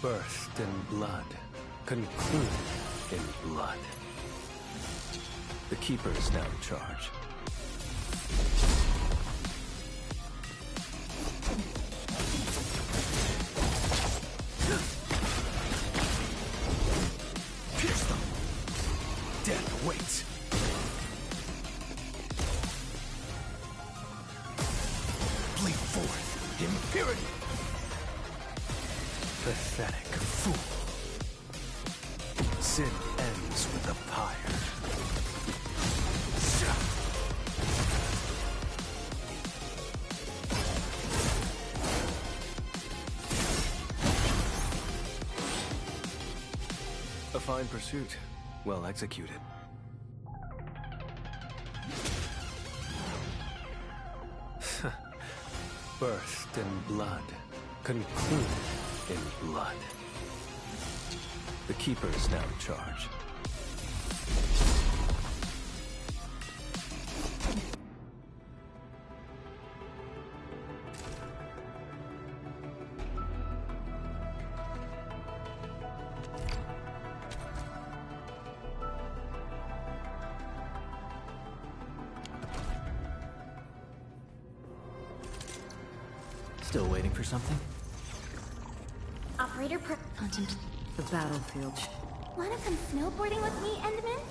Birthed in blood, concluded in blood. The Keeper is now in charge. Pierce them! Death awaits! Bleed forth, impurity! Pathetic fool. Sin ends with the pyre. A fine pursuit, well executed. Birthed in blood, concluded in blood. The Keeper is now in charge. Still waiting for something? Operator content. The battlefield. Wanna come snowboarding with me, Enderman?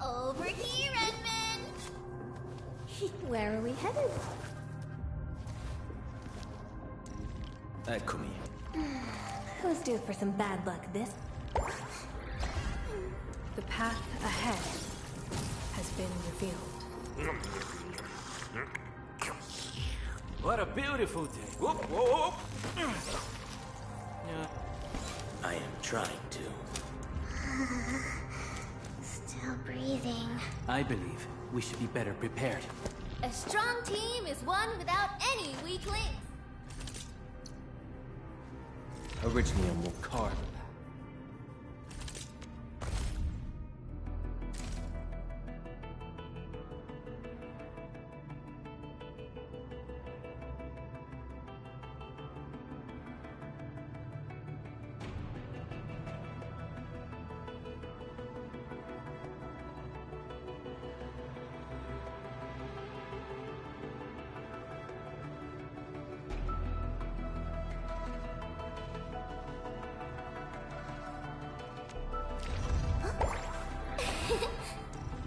Over here, Enderman! Where are we headed? Eccomi. Who's due for some bad luck this? The path ahead has been revealed. What a beautiful day. Whoop, whoop. I am trying to. Still breathing. I believe we should be better prepared. A strong team is one without any weak links. Originally, I'm more carved.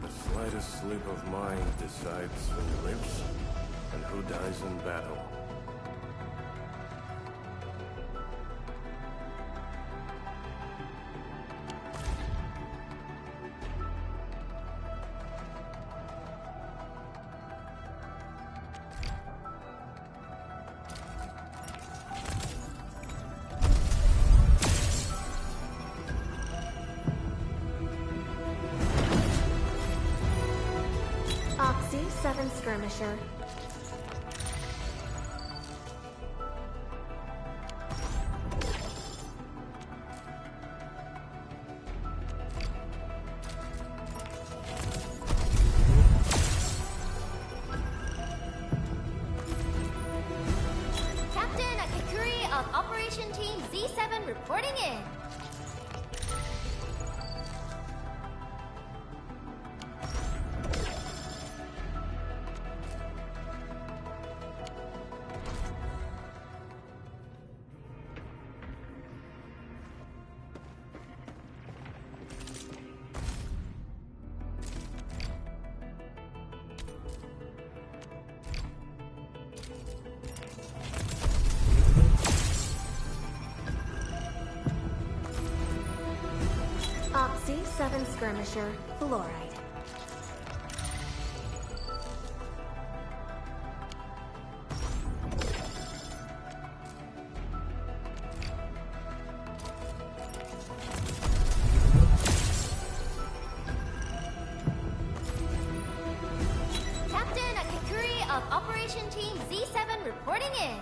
The slightest slip of mind decides who lives and who dies in battle. Oxy, 7 Skirmisher. Captain Akikuri of Operation Team Z7 reporting in. Oxy, 7 Skirmisher, Fluoride. Captain Akikuri of Operation Team Z7 reporting in.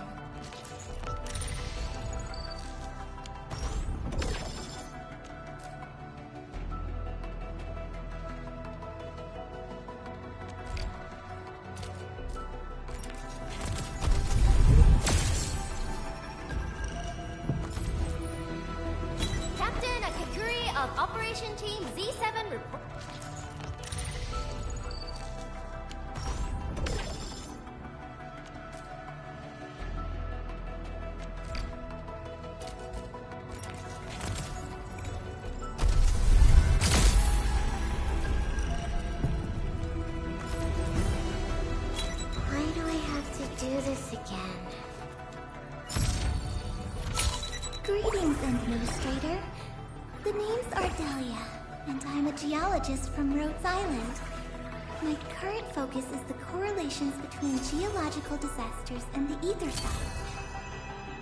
of Operation Team Z7 report. Why do I have to do this again? Greetings, Administrator. The name's Ardelia, and I'm a geologist from Rhodes Island. My current focus is the correlations between geological disasters and the ether side.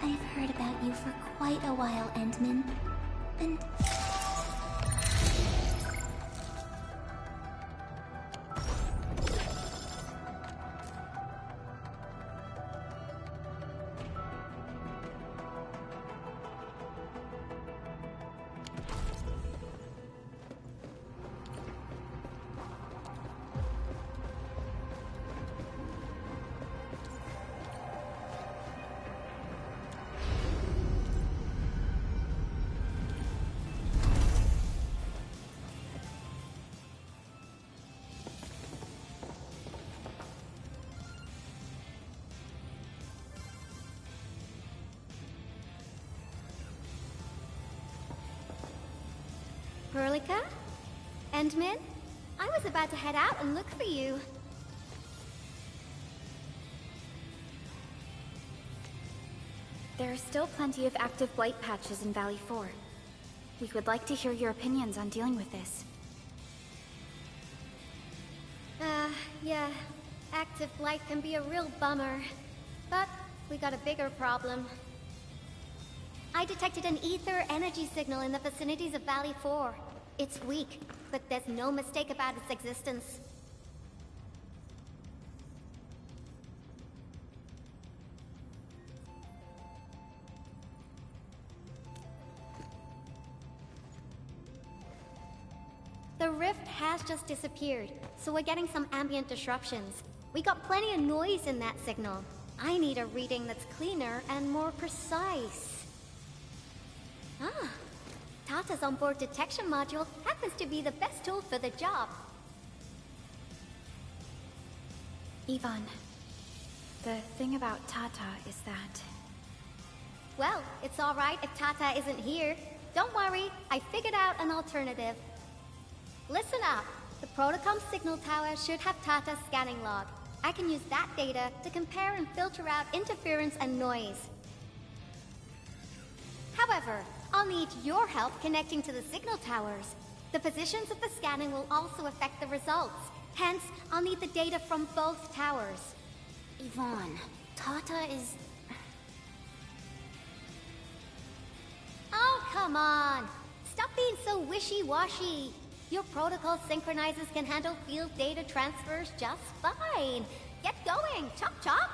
I've heard about you for quite a while, Endman. And... Perlica? Endman? I was about to head out and look for you. There are still plenty of active blight patches in Valley 4. We would like to hear your opinions on dealing with this. Yeah. Active blight can be a real bummer. But we got a bigger problem. I detected an ether energy signal in the vicinities of Valley 4. It's weak, but there's no mistake about its existence. The rift has just disappeared, so we're getting some ambient disruptions. We got plenty of noise in that signal. I need a reading that's cleaner and more precise. Ah, Tata's onboard detection module happens to be the best tool for the job. Yvonne, the thing about Tata is that... Well, it's alright if Tata isn't here. Don't worry, I figured out an alternative. Listen up. The Protocom signal tower should have Tata's scanning log. I can use that data to compare and filter out interference and noise. However, I'll need your help connecting to the signal towers. The positions of the scanning will also affect the results. Hence, I'll need the data from both towers. Yvonne, Tata is... Oh, come on! Stop being so wishy-washy! Your protocol synchronizers can handle field data transfers just fine. Get going! Chop chop!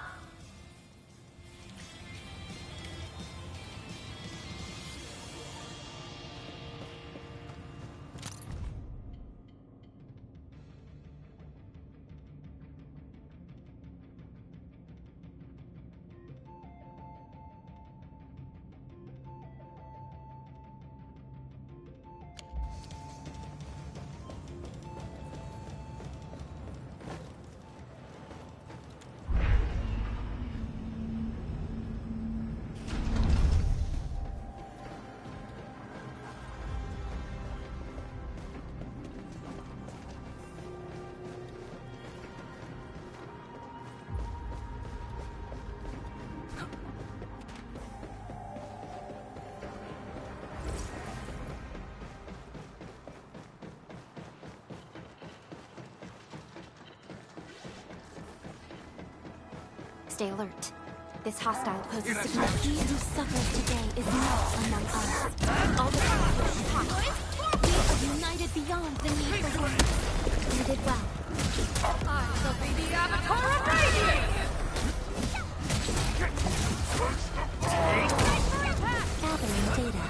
Stay alert. This hostile poses significant. He who suffers today is not among us. All the time we are united beyond the need for war. You did well. I shall be the avatar of radiance! gathering data.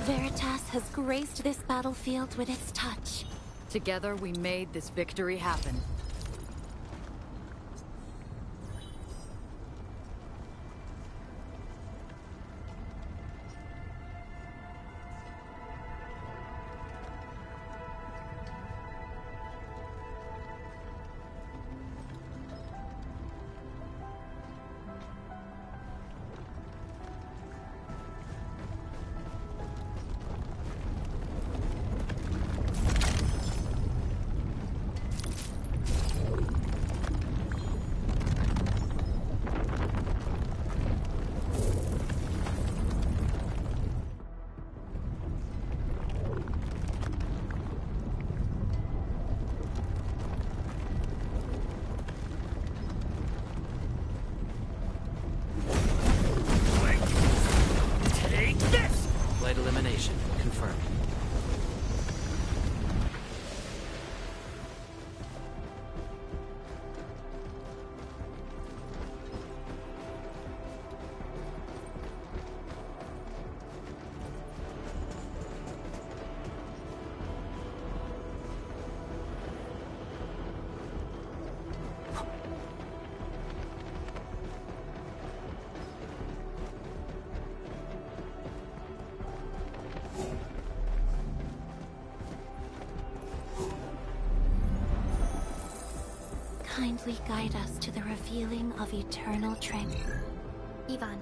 Veritas has graced this battlefield with its touch. Together, we made this victory happen. Elimination confirmed. Kindly guide us to the revealing of eternal strength. Ivan,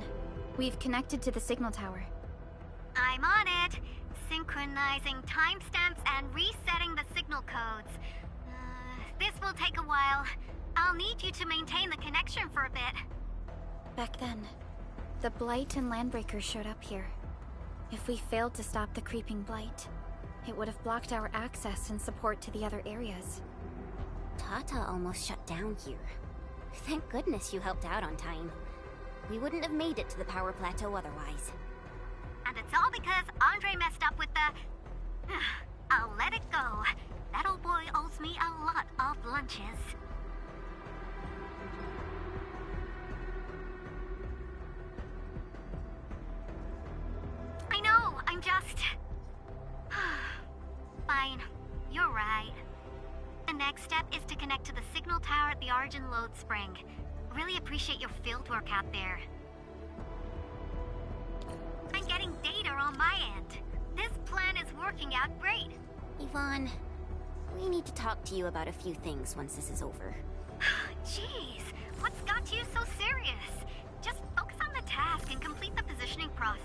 we've connected to the signal tower. I'm on it. Synchronizing timestamps and resetting the signal codes. This will take a while. I'll need you to maintain the connection for a bit. Back then, the Blight and Landbreakers showed up here. If we failed to stop the creeping Blight, it would have blocked our access and support to the other areas. Tata almost shut down here. Thank goodness you helped out on time. We wouldn't have made it to the power plateau otherwise. And it's all because Andre messed up with the... I'll let it go. That old boy owes me a lot of lunches. I know, I'm just... Fine, you're right. The next step is to connect to the signal tower at the Argent Load Spring. Really appreciate your field work out there. I'm getting data on my end. This plan is working out great. Yvonne, we need to talk to you about a few things once this is over. Jeez, what's got you so serious? Just focus on the task and complete the positioning process.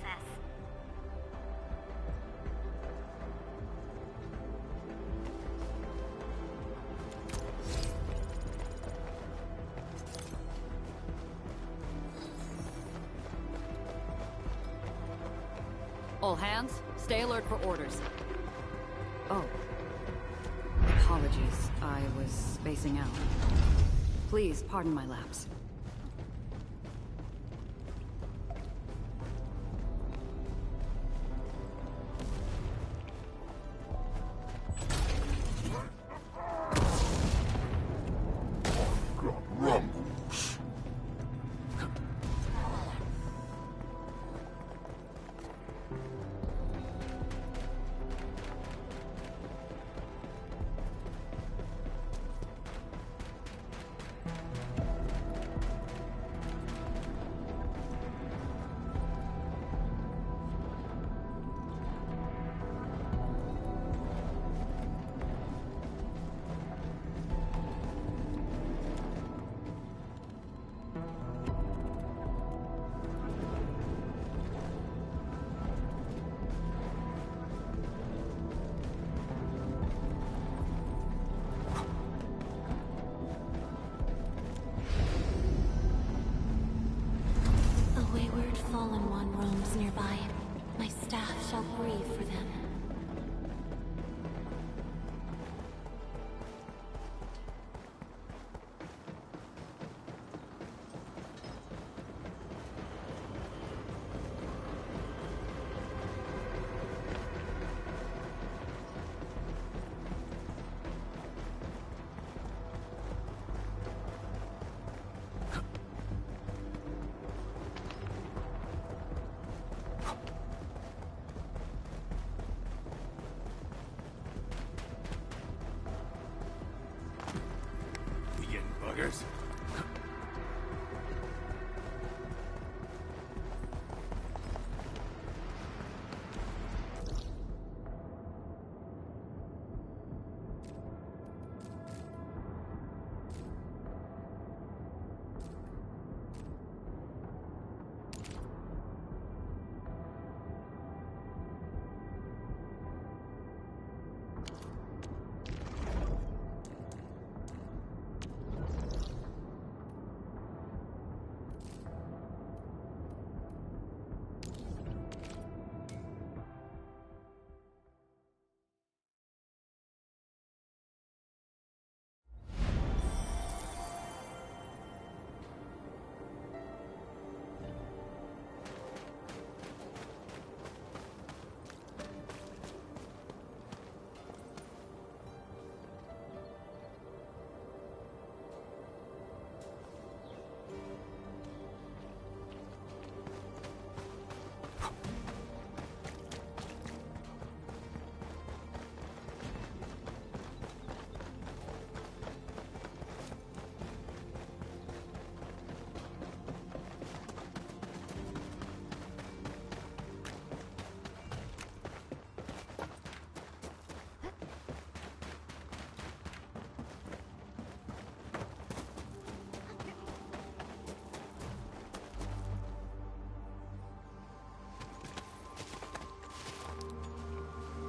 All hands, stay alert for orders. Oh. Apologies, I was spacing out. Please pardon my lapse.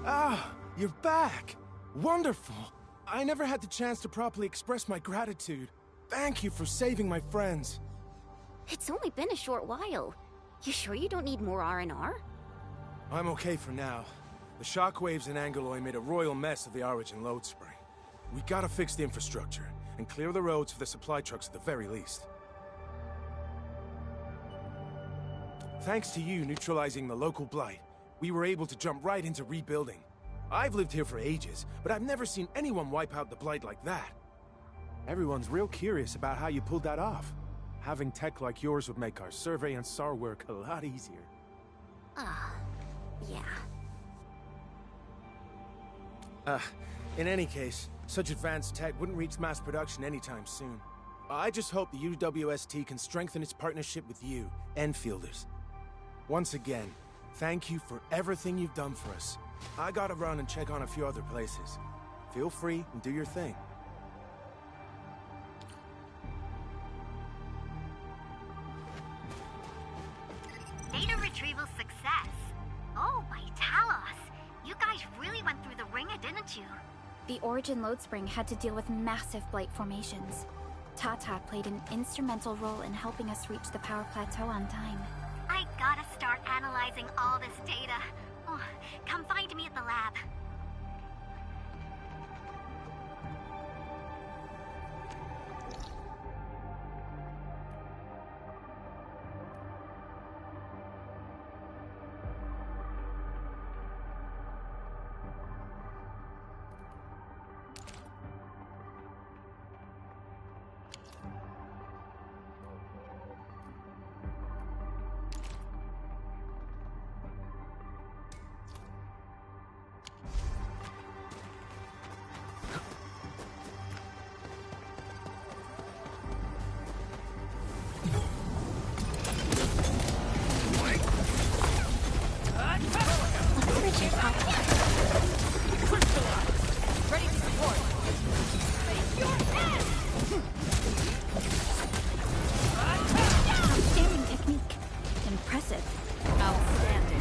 Ah, you're back! Wonderful! I never had the chance to properly express my gratitude. Thank you for saving my friends. It's only been a short while. You sure you don't need more R&R? I'm okay for now. The shockwaves in Angeloy made a royal mess of the Origin load spring. We gotta fix the infrastructure, and clear the roads for the supply trucks at the very least. Thanks to you neutralizing the local blight, we were able to jump right into rebuilding. I've lived here for ages, but I've never seen anyone wipe out the blight like that. Everyone's real curious about how you pulled that off. Having tech like yours would make our survey and SAR work a lot easier. Yeah. In any case, such advanced tech wouldn't reach mass production anytime soon. I just hope the UWST can strengthen its partnership with you, Enfielders. Once again, thank you for everything you've done for us. I gotta run and check on a few other places. Feel free and do your thing. Data retrieval success. Oh, my Talos. You guys really went through the ringer, didn't you? The Origin load spring had to deal with massive blight formations. Tata played an instrumental role in helping us reach the power plateau on time. I gotta start analyzing all this data. Oh, come find me at the lab. Outstanding technique. Impressive. Outstanding.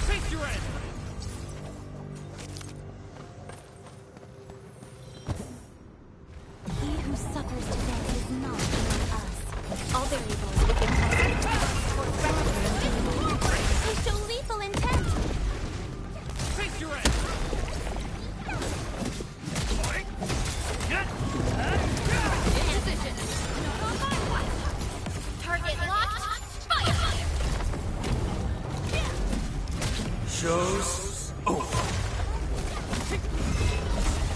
Face your end! He who suffers today is not among us. All variables within They show lethal intent! Face your end! In position. Not on my watch. Target locked. Fire! Show's over.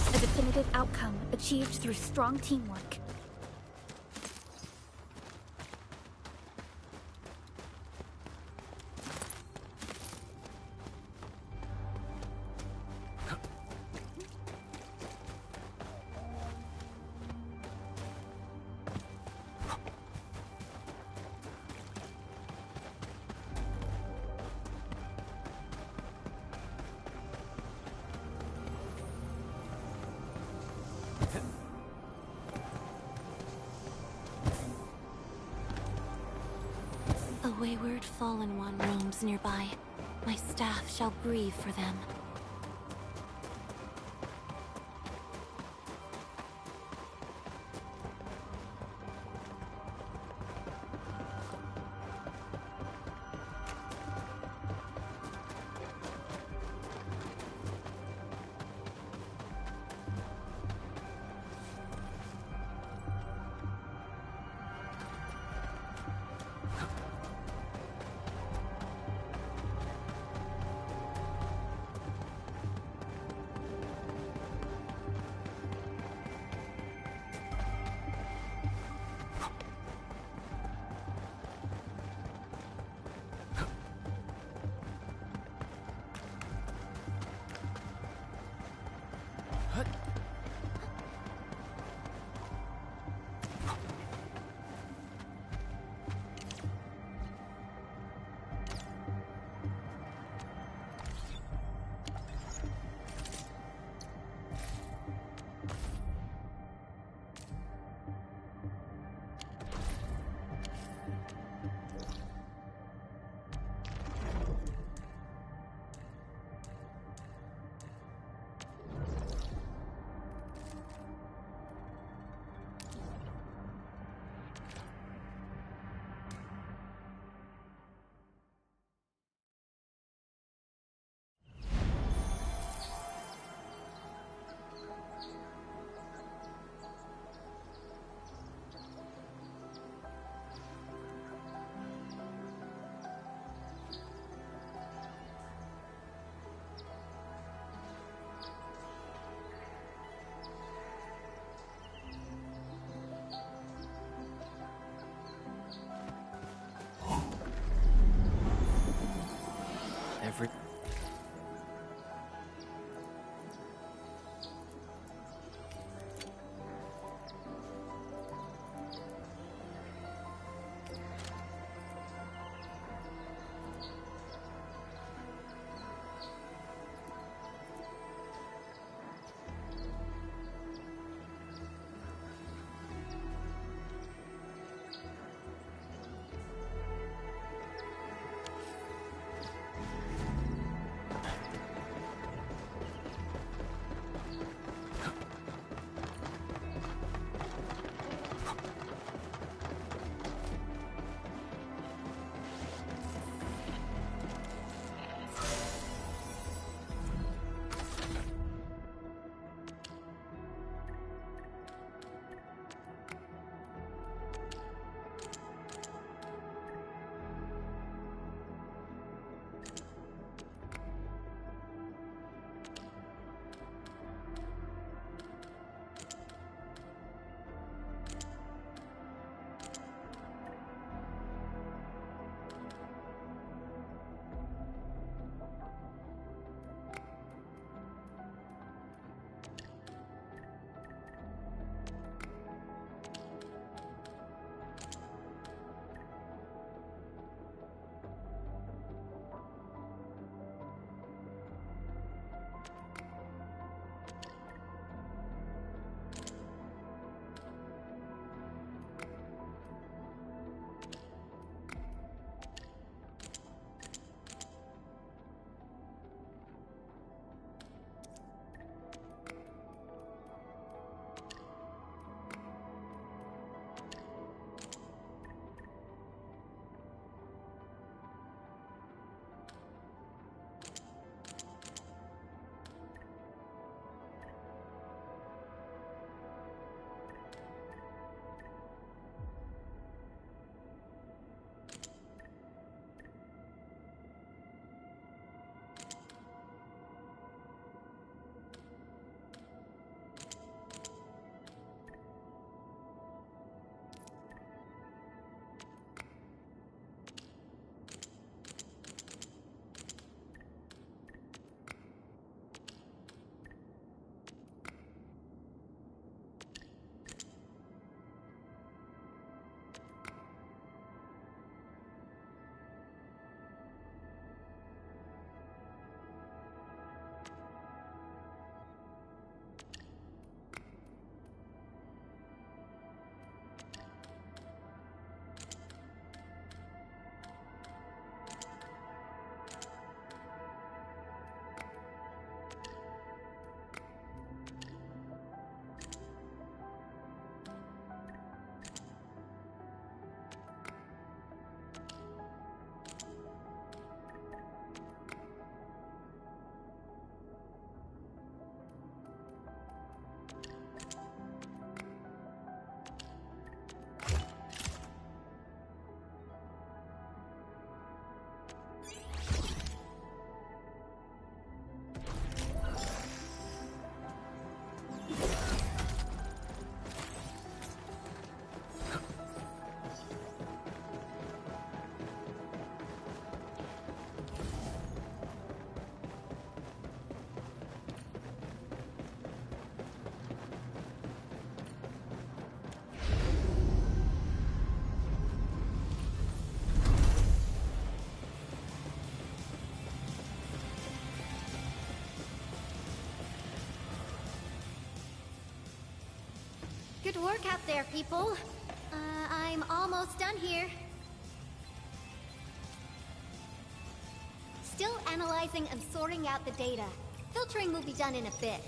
a definitive outcome achieved through strong teamwork. A wayward fallen one roams nearby. My staff shall grieve for them. Good work out there, people. I'm almost done here. Still analyzing and sorting out the data. Filtering will be done in a bit.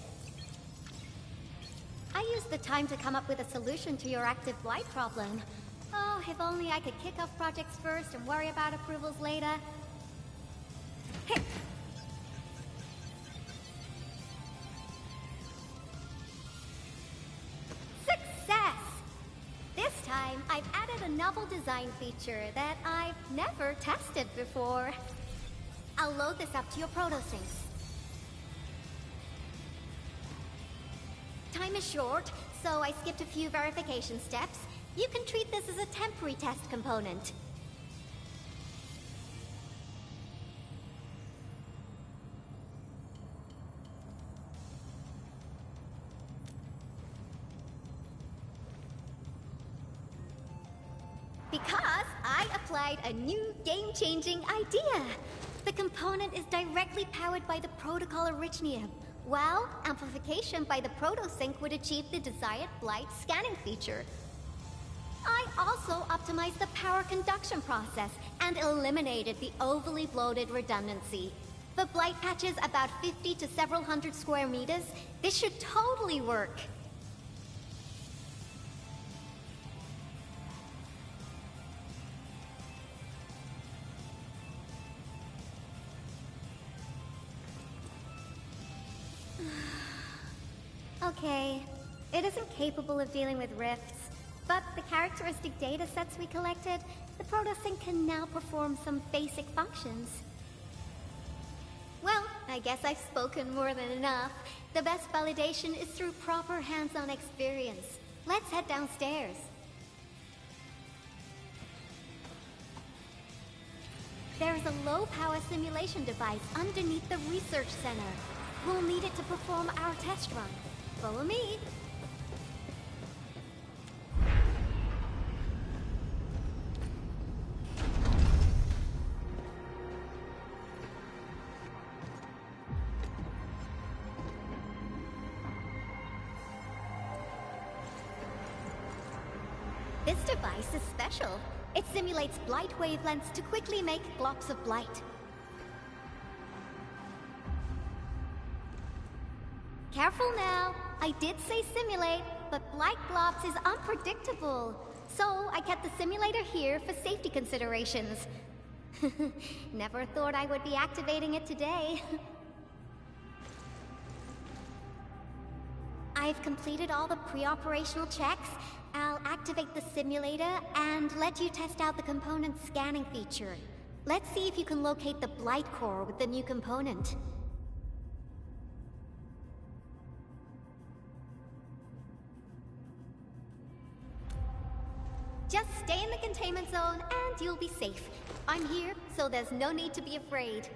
I used the time to come up with a solution to your active blight problem. Oh, if only I could kick off projects first and worry about approvals later. Hey! Success! This time, I've added a novel design feature that I've never tested before. I'll load this up to your protosyncs. Time is short, so I skipped a few verification steps. You can treat this as a temporary test component. Because I applied a new game-changing idea. The component is directly powered by the protocol Arknights. Well, amplification by the protosync would achieve the desired blight scanning feature. I also optimized the power conduction process and eliminated the overly bloated redundancy. For blight patches about 50 to several hundred square meters, this should totally work. Okay, it isn't capable of dealing with rifts, but the characteristic data sets we collected, the protosync can now perform some basic functions. Well, I guess I've spoken more than enough. The best validation is through proper hands-on experience. Let's head downstairs. There is a low-power simulation device underneath the research center. We'll need it to perform our test run. Follow me. This device is special. It simulates blight wavelengths to quickly make globs of blight. Careful now. I did say simulate, but blight globs is unpredictable. So I kept the simulator here for safety considerations. Never thought I would be activating it today. I've completed all the pre-operational checks. I'll activate the simulator and let you test out the component scanning feature. Let's see if you can locate the blight core with the new component. Just stay in the containment zone and you'll be safe. I'm here, so there's no need to be afraid.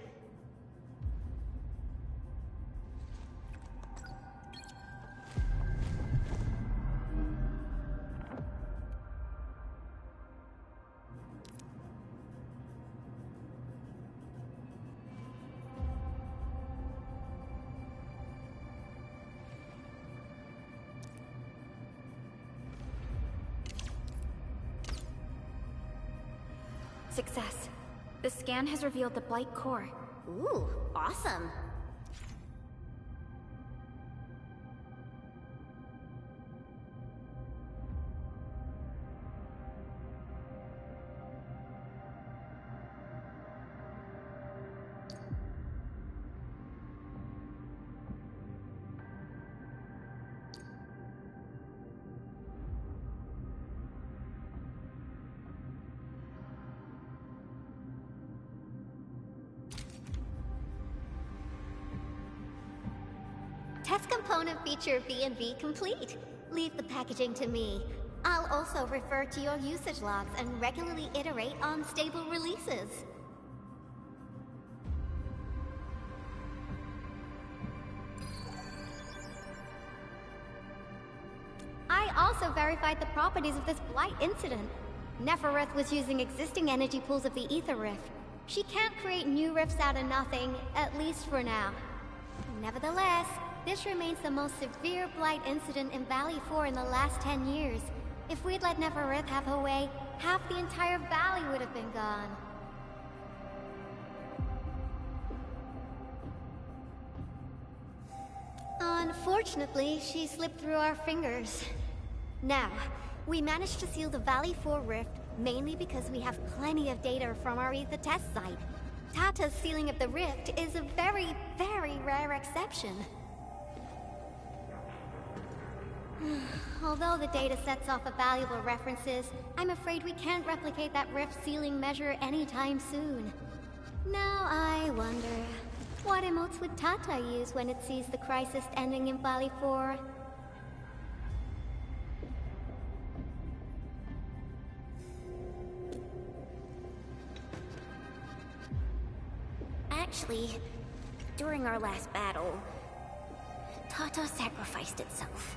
Success. The scan has revealed the blight core. Ooh, awesome. Test component feature V&V complete. Leave the packaging to me. I'll also refer to your usage logs and regularly iterate on stable releases. I also verified the properties of this blight incident. Nefereth was using existing energy pools of the Ether Rift. She can't create new rifts out of nothing, at least for now. Nevertheless, This remains the most severe blight incident in Valley 4 in the last 10 years. If we'd let Neferith have her way, half the entire valley would have been gone. Unfortunately, she slipped through our fingers. Now, we managed to seal the Valley 4 rift mainly because we have plenty of data from our ether test site. Tata's sealing of the rift is a very, very rare exception. Although the data sets off of valuable references, I'm afraid we can't replicate that rift sealing measure anytime soon. Now I wonder, what emotes would Tata use when it sees the crisis ending in Valley 4? Actually, during our last battle, Tata sacrificed itself.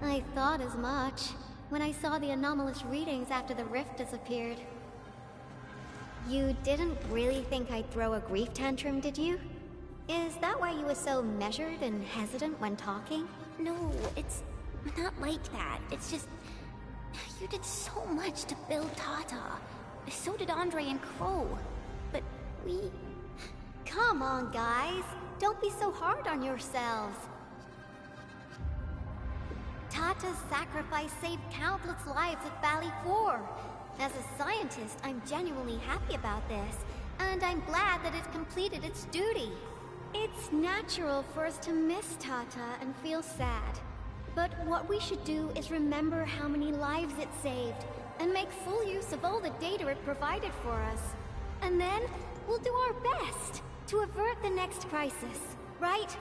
I thought as much when I saw the anomalous readings after the rift disappeared. You didn't really think I'd throw a grief tantrum, did you? Is that why you were so measured and hesitant when talking? No, it's not like that. It's just... you did so much to build Tata. So did Andre and Crow. But we... Come on, guys. Don't be so hard on yourselves. Tata's sacrifice saved countless lives at Valley 4. As a scientist, I'm genuinely happy about this, and I'm glad that it completed its duty. It's natural for us to miss Tata and feel sad. But what we should do is remember how many lives it saved, and make full use of all the data it provided for us. And then, we'll do our best to avert the next crisis, right?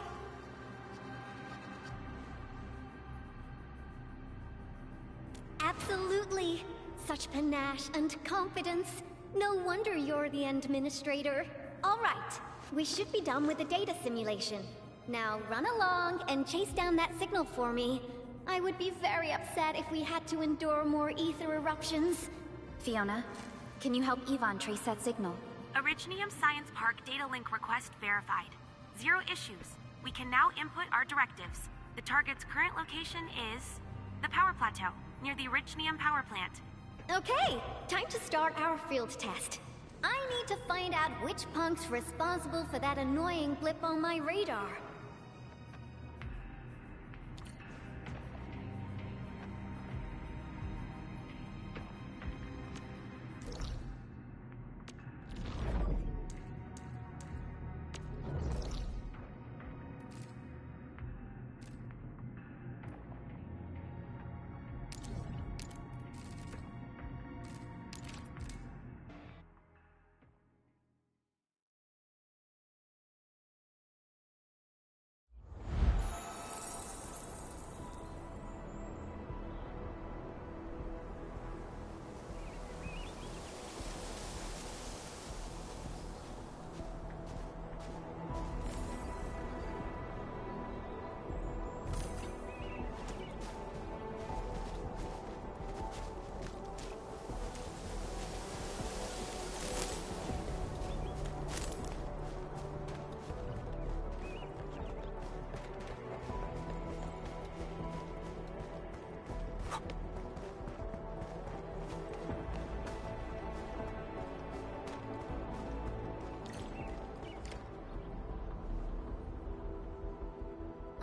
Absolutely. Such panache and confidence. No wonder you're the administrator. All right, we should be done with the data simulation. Now run along and chase down that signal for me. I would be very upset if we had to endure more ether eruptions. Fiona, can you help Yvonne trace that signal? Originium Science Park data link request verified. 0 issues. We can now input our directives. The target's current location is the power plateau, near the Originium power plant. Okay, time to start our field test. I need to find out which punk's responsible for that annoying blip on my radar.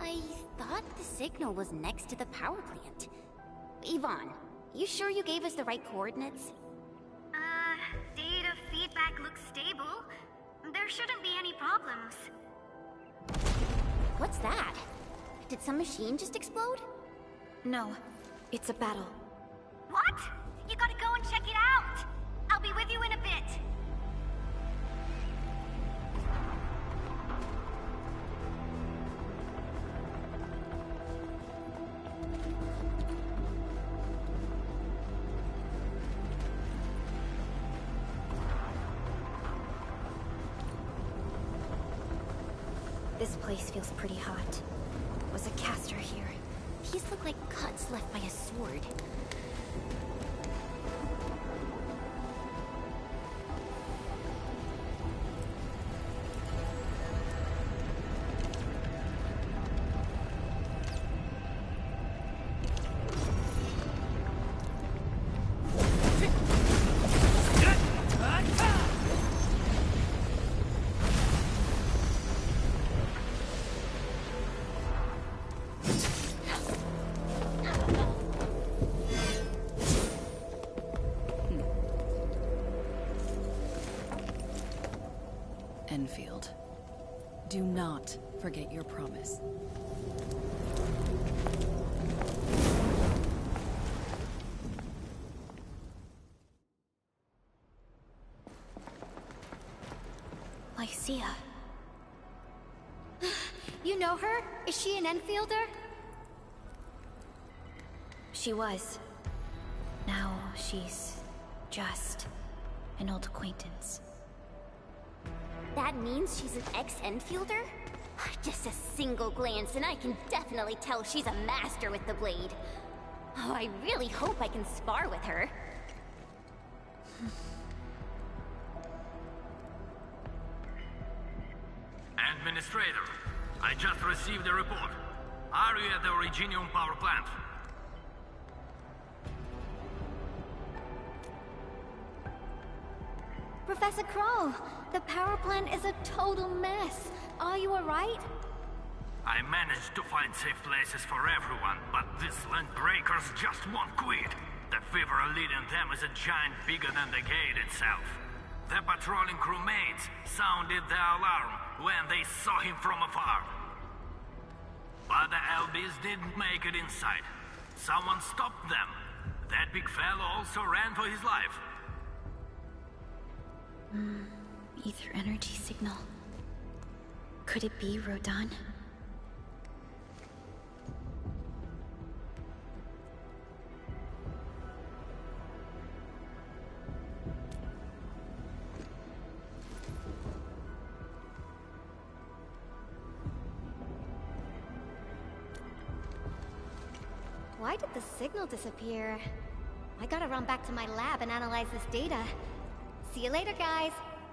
I thought the signal was next to the power plant. Yvonne, you sure you gave us the right coordinates? Data feedback looks stable. There shouldn't be any problems. What's that? Did some machine just explode? No, it's a battle. What? You gotta go and check it out! I'll be with you in a bit. This place feels pretty hot. Was a caster here? These look like cuts left by a sword. Enfield. Do not forget your promise. Lycia. You know her? Is she an Enfielder? She was. Now she's just an old acquaintance. That means she's an ex-Enfielder? Just a single glance and I can definitely tell she's a master with the blade. Oh, I really hope I can spar with her. Administrator, I just received a report. Are you at the Originium power plant? Professor Kroll, the power plant is a total mess. Are you alright? I managed to find safe places for everyone, but these land breakers just won't quit. The fever leading them is a giant bigger than the gate itself. The patrolling crewmates sounded the alarm when they saw him from afar. But the LBs didn't make it inside. Someone stopped them. That big fellow also ran for his life. Ether energy signal. Could it be Rodan? Why did the signal disappear? I gotta run back to my lab and analyze this data. See you later, guys.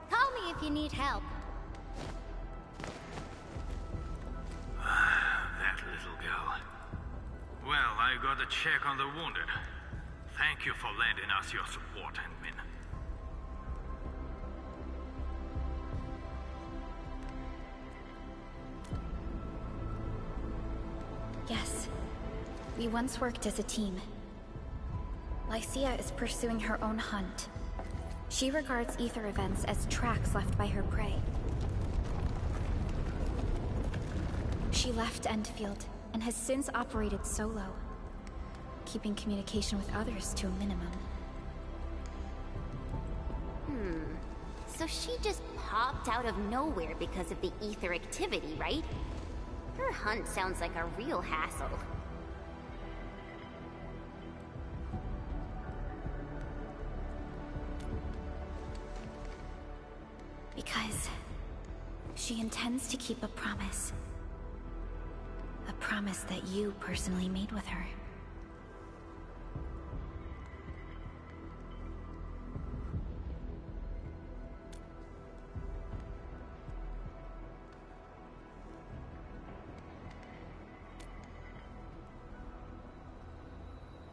Call me if you need help. That little girl. Well, I got a check on the wounded. Thank you for lending us your support, Admin. Yes. We once worked as a team. Lycia is pursuing her own hunt. She regards ether events as tracks left by her prey. She left Enfield and has since operated solo, keeping communication with others to a minimum. So she just popped out of nowhere because of the ether activity, right? Her hunt sounds like a real hassle. Because she intends to keep a promise. A promise that you personally made with her.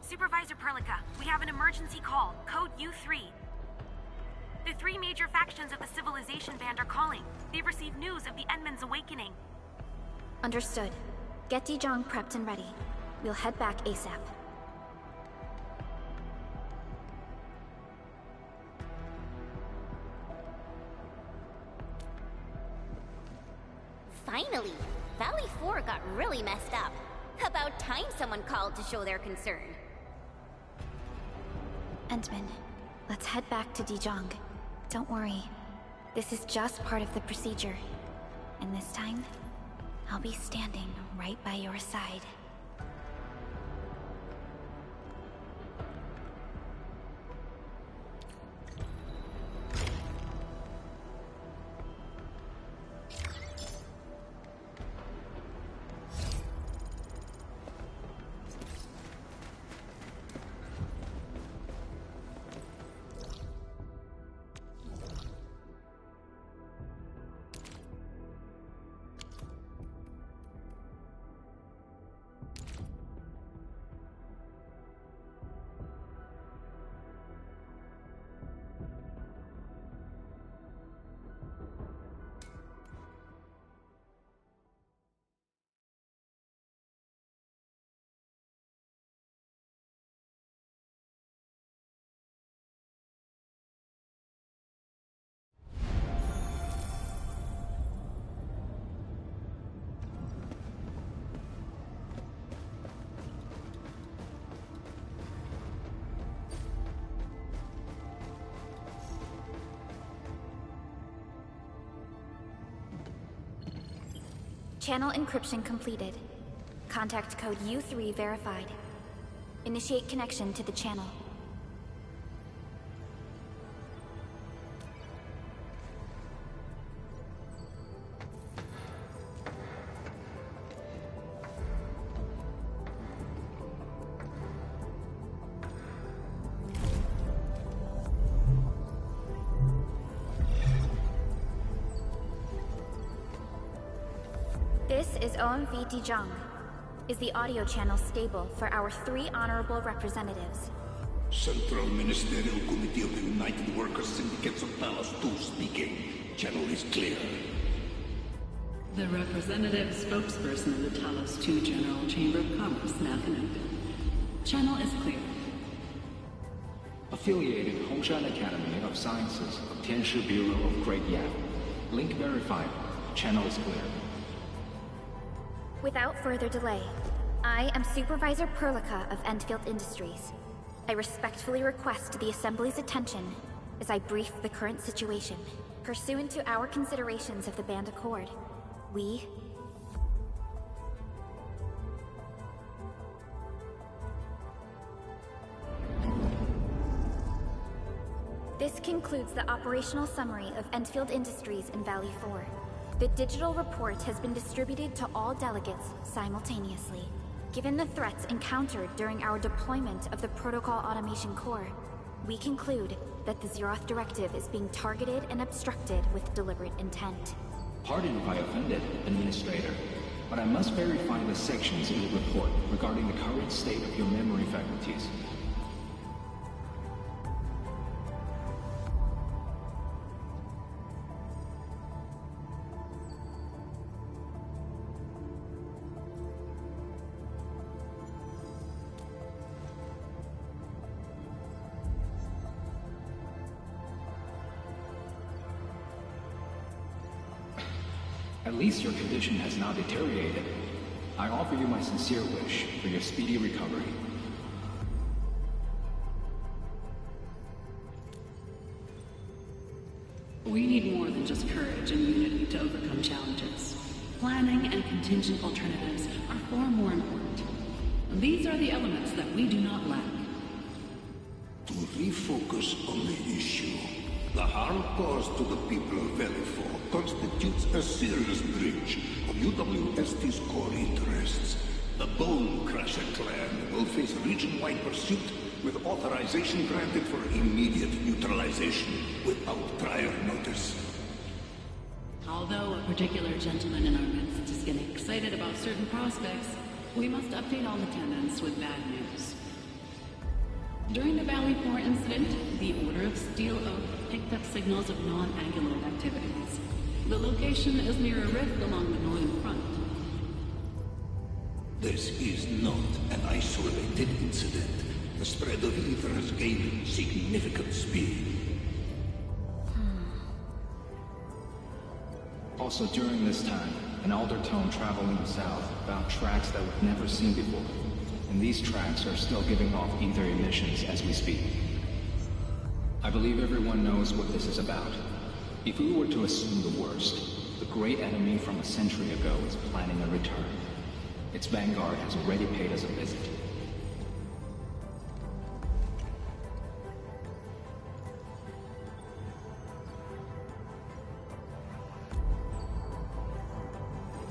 Supervisor Perlica, we have an emergency call, code U3. The three major factions of the Civilization Band are calling. They've received news of the Endman's awakening. Understood. Get Dijong prepped and ready. We'll head back ASAP. Finally! Valley 4 got really messed up. About time someone called to show their concern. Endman, let's head back to Dijong. Don't worry. This is just part of the procedure. And this time, I'll be standing right by your side. Channel encryption completed. Contact code U3 verified. Initiate connection to the channel. This is OMV Dijong. Is the audio channel stable for our 3 honorable representatives? Central Ministerial Committee of the United Workers Syndicates of Talos 2 speaking. Channel is clear. The representative spokesperson of the Talos 2 General Chamber of Commerce, Nathan. Channel is clear. Affiliated Hongshan Academy of Sciences of Tianshi Bureau of Great Yap. Link verified. Channel is clear. Without further delay, I am Supervisor Perlica of Enfield Industries. I respectfully request the Assembly's attention as I brief the current situation. Pursuant to our considerations of the Band Accord, we... This concludes the operational summary of Enfield Industries in Valley 4. The digital report has been distributed to all delegates simultaneously. Given the threats encountered during our deployment of the Protocol Automation Core, we conclude that the Zeroth Directive is being targeted and obstructed with deliberate intent. Pardon if I offended, Administrator, but I must verify the sections in the report regarding the current state of your memory faculties. At least your condition has not deteriorated. I offer you my sincere wish for your speedy recovery. We need more than just courage and unity to overcome challenges. Planning and contingent alternatives are far more important. These are the elements that we do not lack. To refocus on the issue, the harm caused to the people of Valley 4 constitutes a serious breach of UWST's core interests. The Bone Crusher clan will face region-wide pursuit with authorization granted for immediate neutralization without prior notice. Although a particular gentleman in our midst is getting excited about certain prospects, we must update all attendants with bad news. During the Valley 4 incident, the Order of Steel Oak picked up signals of non-angular activities. The location is near a rift along the northern front. This is not an isolated incident. The spread of ether has gained significant speed. Also during this time, an Aldertone traveling south found tracks that we've never seen before. And these tracks are still giving off ether emissions as we speak. I believe everyone knows what this is about. If we were to assume the worst, the great enemy from a century ago is planning a return. Its vanguard has already paid us a visit.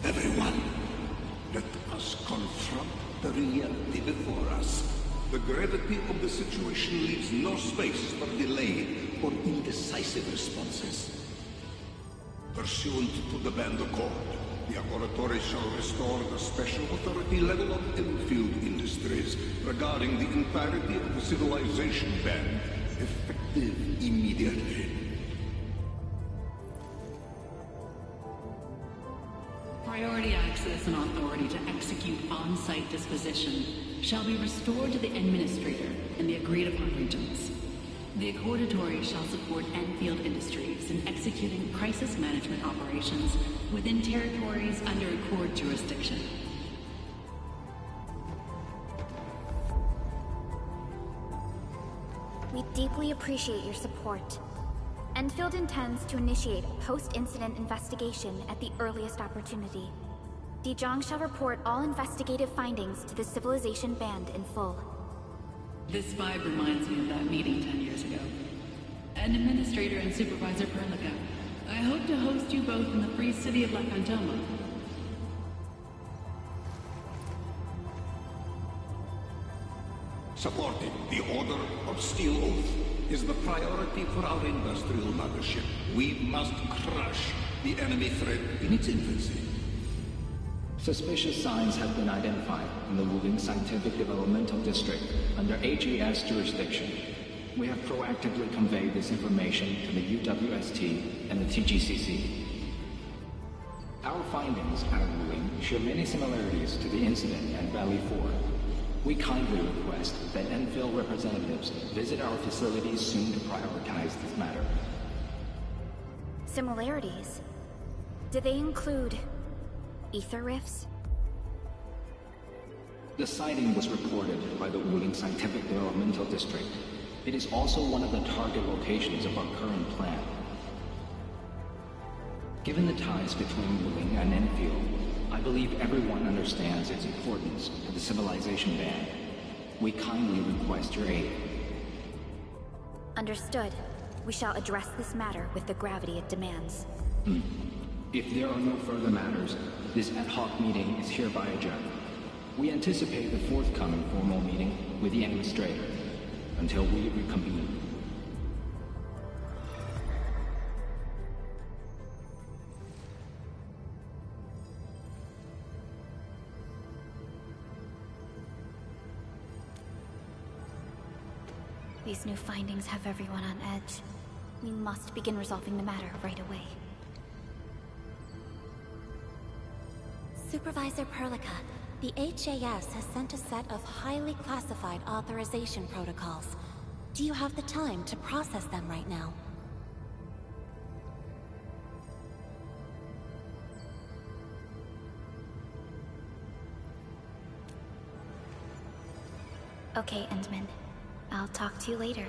Everyone, let us confront the reality before us. The gravity of the situation leaves no space for delay or indecisive responses. Pursuant to the Band Accord, the Laboratory shall restore the special authority level of enfield industries regarding the entirety of the civilization band, effective immediately. Priority access and authority to execute on-site disposition shall be restored to the Administrator in the agreed-upon regions. The Accordatory shall support Enfield Industries in executing crisis management operations within territories under Accord jurisdiction. We deeply appreciate your support. Enfield intends to initiate a post-incident investigation at the earliest opportunity. Dijong shall report all investigative findings to the Civilization Band in full. This vibe reminds me of that meeting 10 years ago. And Administrator and Supervisor Perlica, I hope to host you both in the free city of La Fantoma. Supporting the Order of Steel Oath is the priority for our industrial mothership. We must crush the enemy threat in its infancy. Suspicious signs have been identified in the Wuling Scientific Developmental District under AGS jurisdiction. We have proactively conveyed this information to the UWST and the TGCC. Our findings at Wuling share many similarities to the incident at Valley 4. We kindly request that enfield representatives visit our facilities soon to prioritize this matter. Similarities? Do they include ether rifts? The sighting was reported by the Wuling Scientific Developmental District. It is also one of the target locations of our current plan. Given the ties between Wuling and Enfield, I believe everyone understands its importance to the Civilization Band. We kindly request your aid. Understood. We shall address this matter with the gravity it demands. If there are no further matters, this ad hoc meeting is hereby adjourned. We anticipate the forthcoming formal meeting with the Administrator until we reconvene. These new findings have everyone on edge. We must begin resolving the matter right away. Supervisor Perlica, the HAS has sent a set of highly classified authorization protocols. Do you have the time to process them right now? Okay, Endman. I'll talk to you later.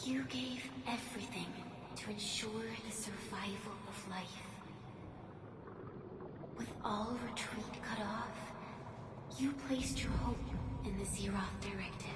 You gave everything to ensure the survival of life. With all retreat cut off, you placed your hope in the Zeroth Directive.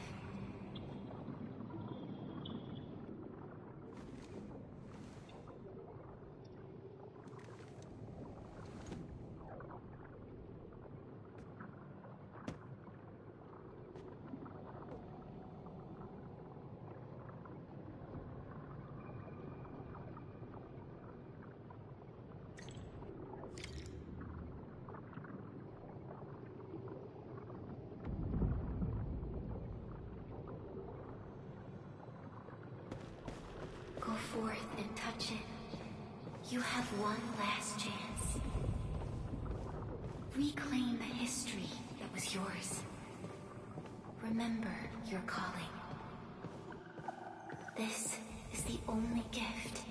Go forth and touch it. You have one last chance. Reclaim the history that was yours. Remember your calling. This is the only gift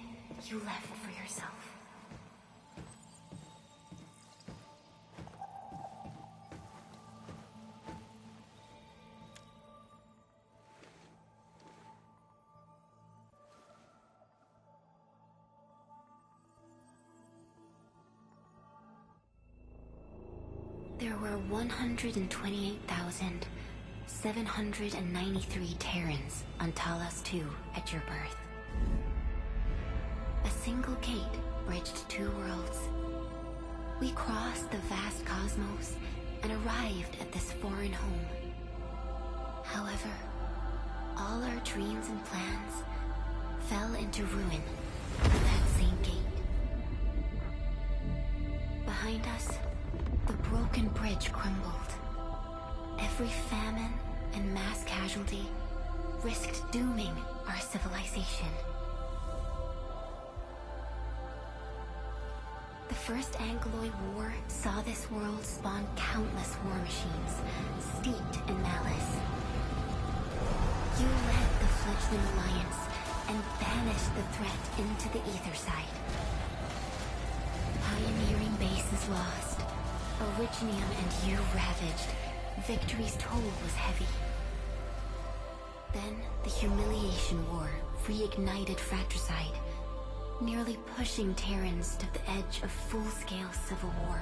you left for yourself. There were 128,793 Terrans on Talos II at your birth. A single gate bridged two worlds. We crossed the vast cosmos and arrived at this foreign home. However, all our dreams and plans fell into ruin at that same gate. Behind us, the broken bridge crumbled. Every famine and mass casualty risked dooming our civilization. The First Angloid War saw this world spawn countless war machines, steeped in malice. You led the fledgling alliance and banished the threat into the ether side. Pioneering bases lost, Originium and you ravaged. Victory's toll was heavy. Then the Humiliation War reignited fratricide, nearly pushing Terrans to the edge of full-scale civil war.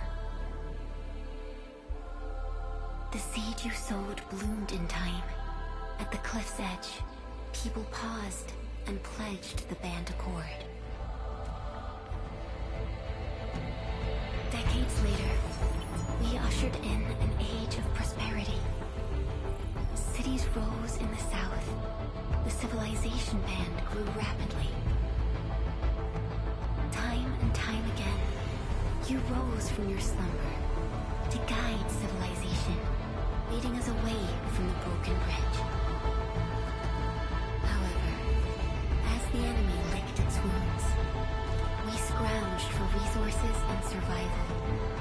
The seed you sowed bloomed in time. At the cliff's edge, people paused and pledged the Band Accord. Decades later, we ushered in an age of prosperity. Cities rose in the south. The civilization band grew rapidly. Time and time again, you rose from your slumber to guide civilization, leading us away from the broken bridge. However, as the enemy licked its wounds, we scrounged for resources and survival,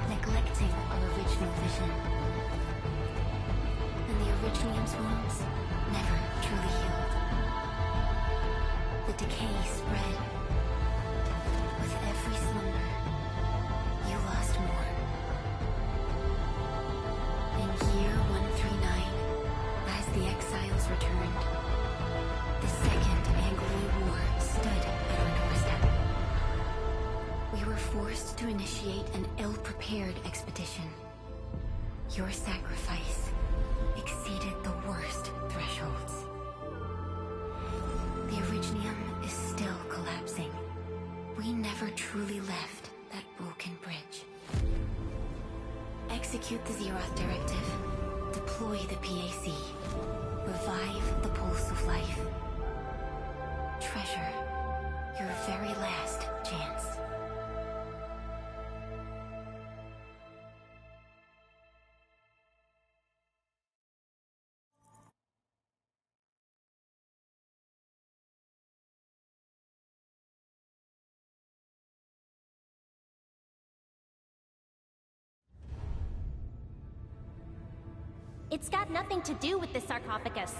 neglecting our original vision. And the Originium's wounds never truly healed. The decay spread. With every slumber, you lost more. In year 139, as the exiles returned, the Second Anglo War stood at our doorstep. We were forced to initiate an ill-prepared expedition. Your sacrifice exceeded the worst thresholds. The Originium is still collapsing. We never truly left that broken bridge. Execute the Zeroth Directive. Deploy the PAC. Revive the pulse of life. Treasure your very last chance. It's got nothing to do with the sarcophagus.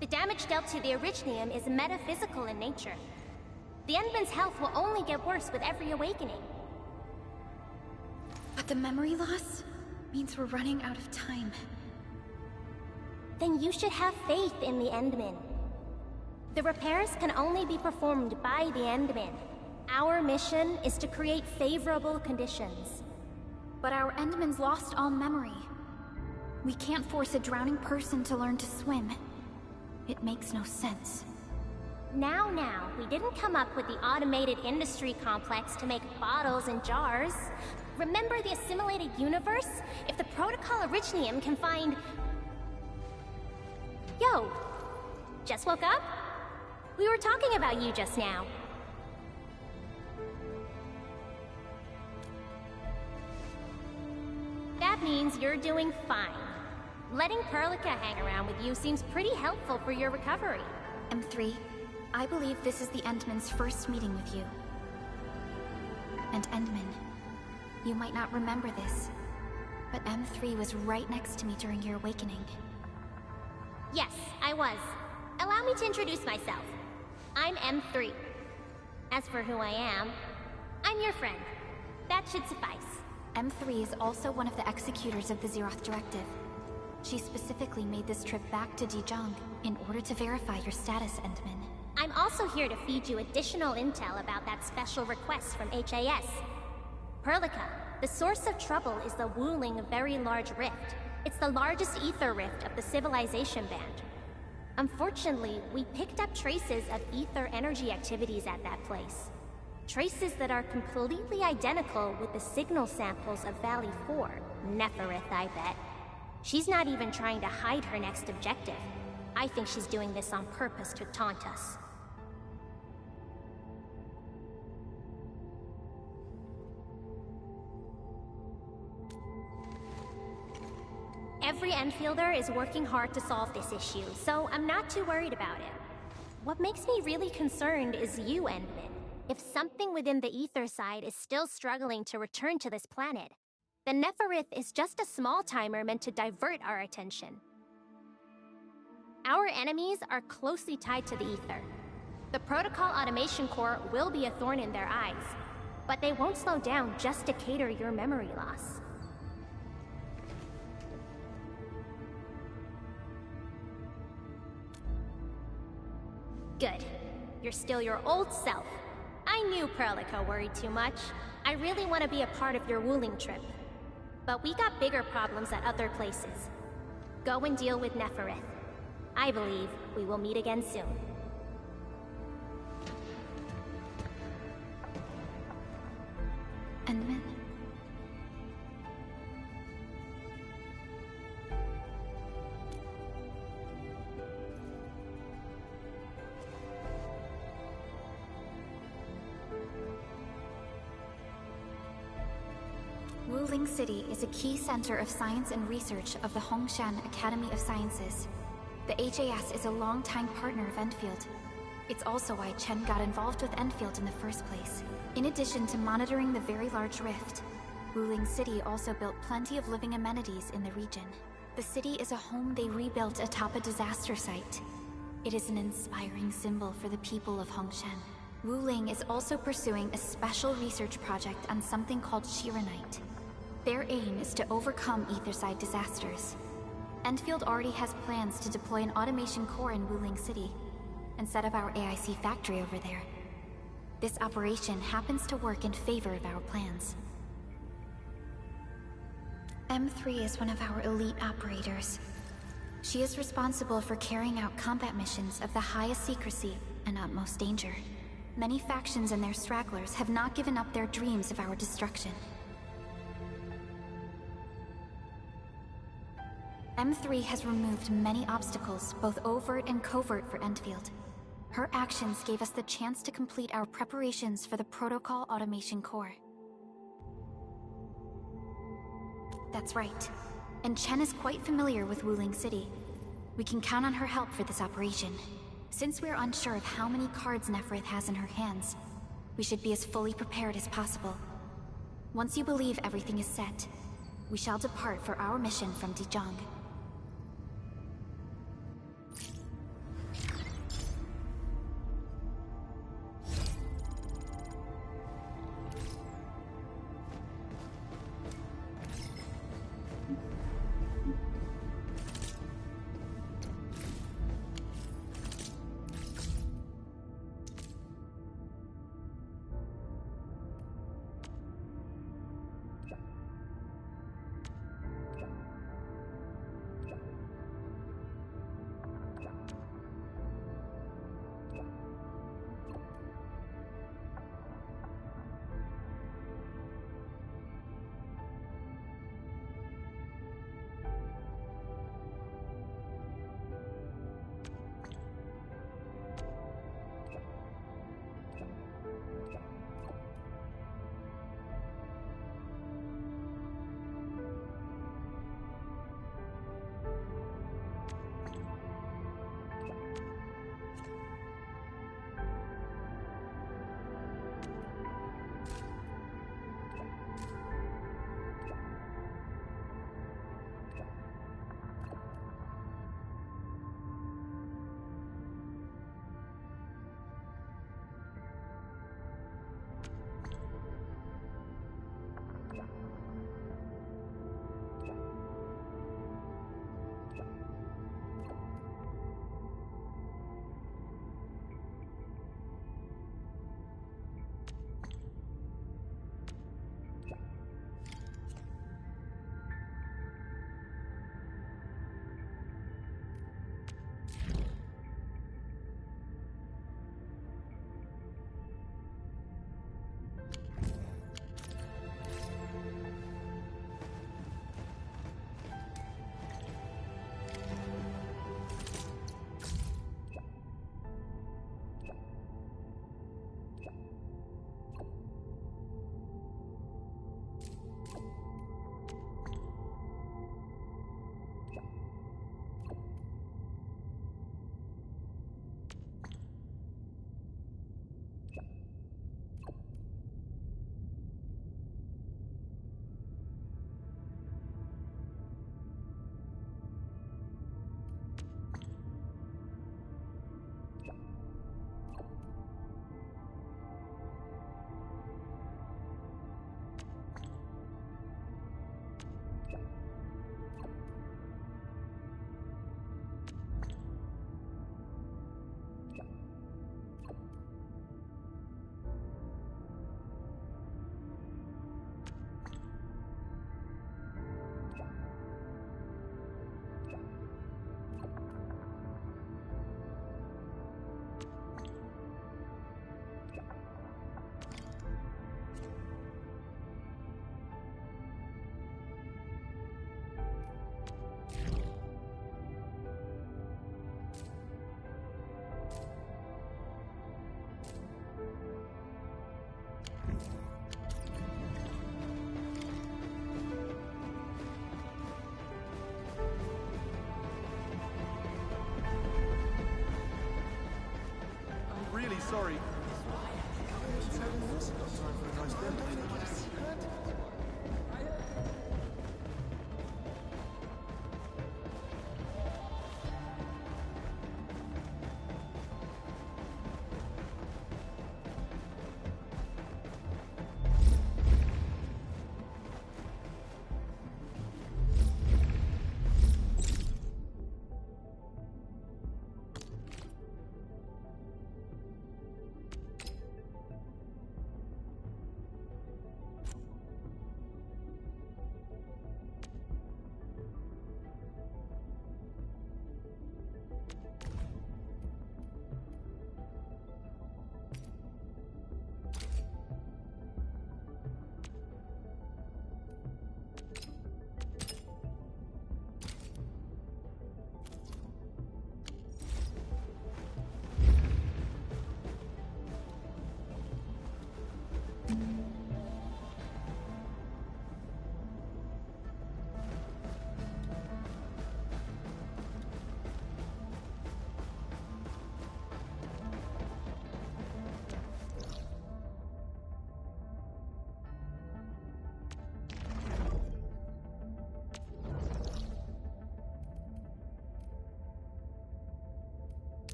The damage dealt to the Originium is metaphysical in nature. The Endman's health will only get worse with every awakening. But the memory loss means we're running out of time. Then you should have faith in the Endman. The repairs can only be performed by the Endmen. Our mission is to create favorable conditions. But our Endmen's lost all memory. We can't force a drowning person to learn to swim. It makes no sense. Now, we didn't come up with the automated industry complex to make bottles and jars. Remember the assimilated universe? If the Protocol Originium can find... Yo! Just woke up? We were talking about you just now. That means you're doing fine. Letting Perlica hang around with you seems pretty helpful for your recovery. M3, I believe this is the Endman's first meeting with you. And Endman, you might not remember this, but M3 was right next to me during your awakening. Yes, I was. Allow me to introduce myself. I'm M3. As for who I am, I'm your friend. That should suffice. M3 is also one of the executors of the Zeroth Directive. She specifically made this trip back to Dijong in order to verify your status, Endman. I'm also here to feed you additional intel about that special request from HAS. Perlica, the source of trouble is the Wuling Very Large Rift. It's the largest ether rift of the Civilization Band. Unfortunately, we picked up traces of ether energy activities at that place. Traces that are completely identical with the signal samples of Valley 4. Neferith, I bet. She's not even trying to hide her next objective. I think she's doing this on purpose to taunt us. Every Enfielder is working hard to solve this issue, so I'm not too worried about it. What makes me really concerned is you, Endman. If something within the ether side is still struggling to return to this planet, the Neferith is just a small timer meant to divert our attention. Our enemies are closely tied to the ether. The Protocol Automation Core will be a thorn in their eyes, but they won't slow down just to cater your memory loss. Good. You're still your old self. I knew Perlica worried too much. I really want to be a part of your Wuling trip. But we got bigger problems at other places. Go and deal with Neferith. I believe we will meet again soon. Endman? Wuling City is a key center of science and research of the Hongshan Academy of Sciences. The HAS is a longtime partner of Enfield. It's also why Chen got involved with Enfield in the first place. In addition to monitoring the Very Large Rift, Wuling City also built plenty of living amenities in the region. The city is a home they rebuilt atop a disaster site. It is an inspiring symbol for the people of Hongshan. Wuling is also pursuing a special research project on something called Shiranite. Their aim is to overcome Etherside disasters. Enfield already has plans to deploy an automation core in Wuling City and set up our AIC factory over there. This operation happens to work in favor of our plans. M3 is one of our elite operators. She is responsible for carrying out combat missions of the highest secrecy and utmost danger. Many factions and their stragglers have not given up their dreams of our destruction. M3 has removed many obstacles, both overt and covert, for Enfield. Her actions gave us the chance to complete our preparations for the Protocol Automation Core. That's right. And Chen is quite familiar with Wuling City. We can count on her help for this operation. Since we're unsure of how many cards Neferith has in her hands, we should be as fully prepared as possible. Once you believe everything is set, we shall depart for our mission from Dijong. sorry.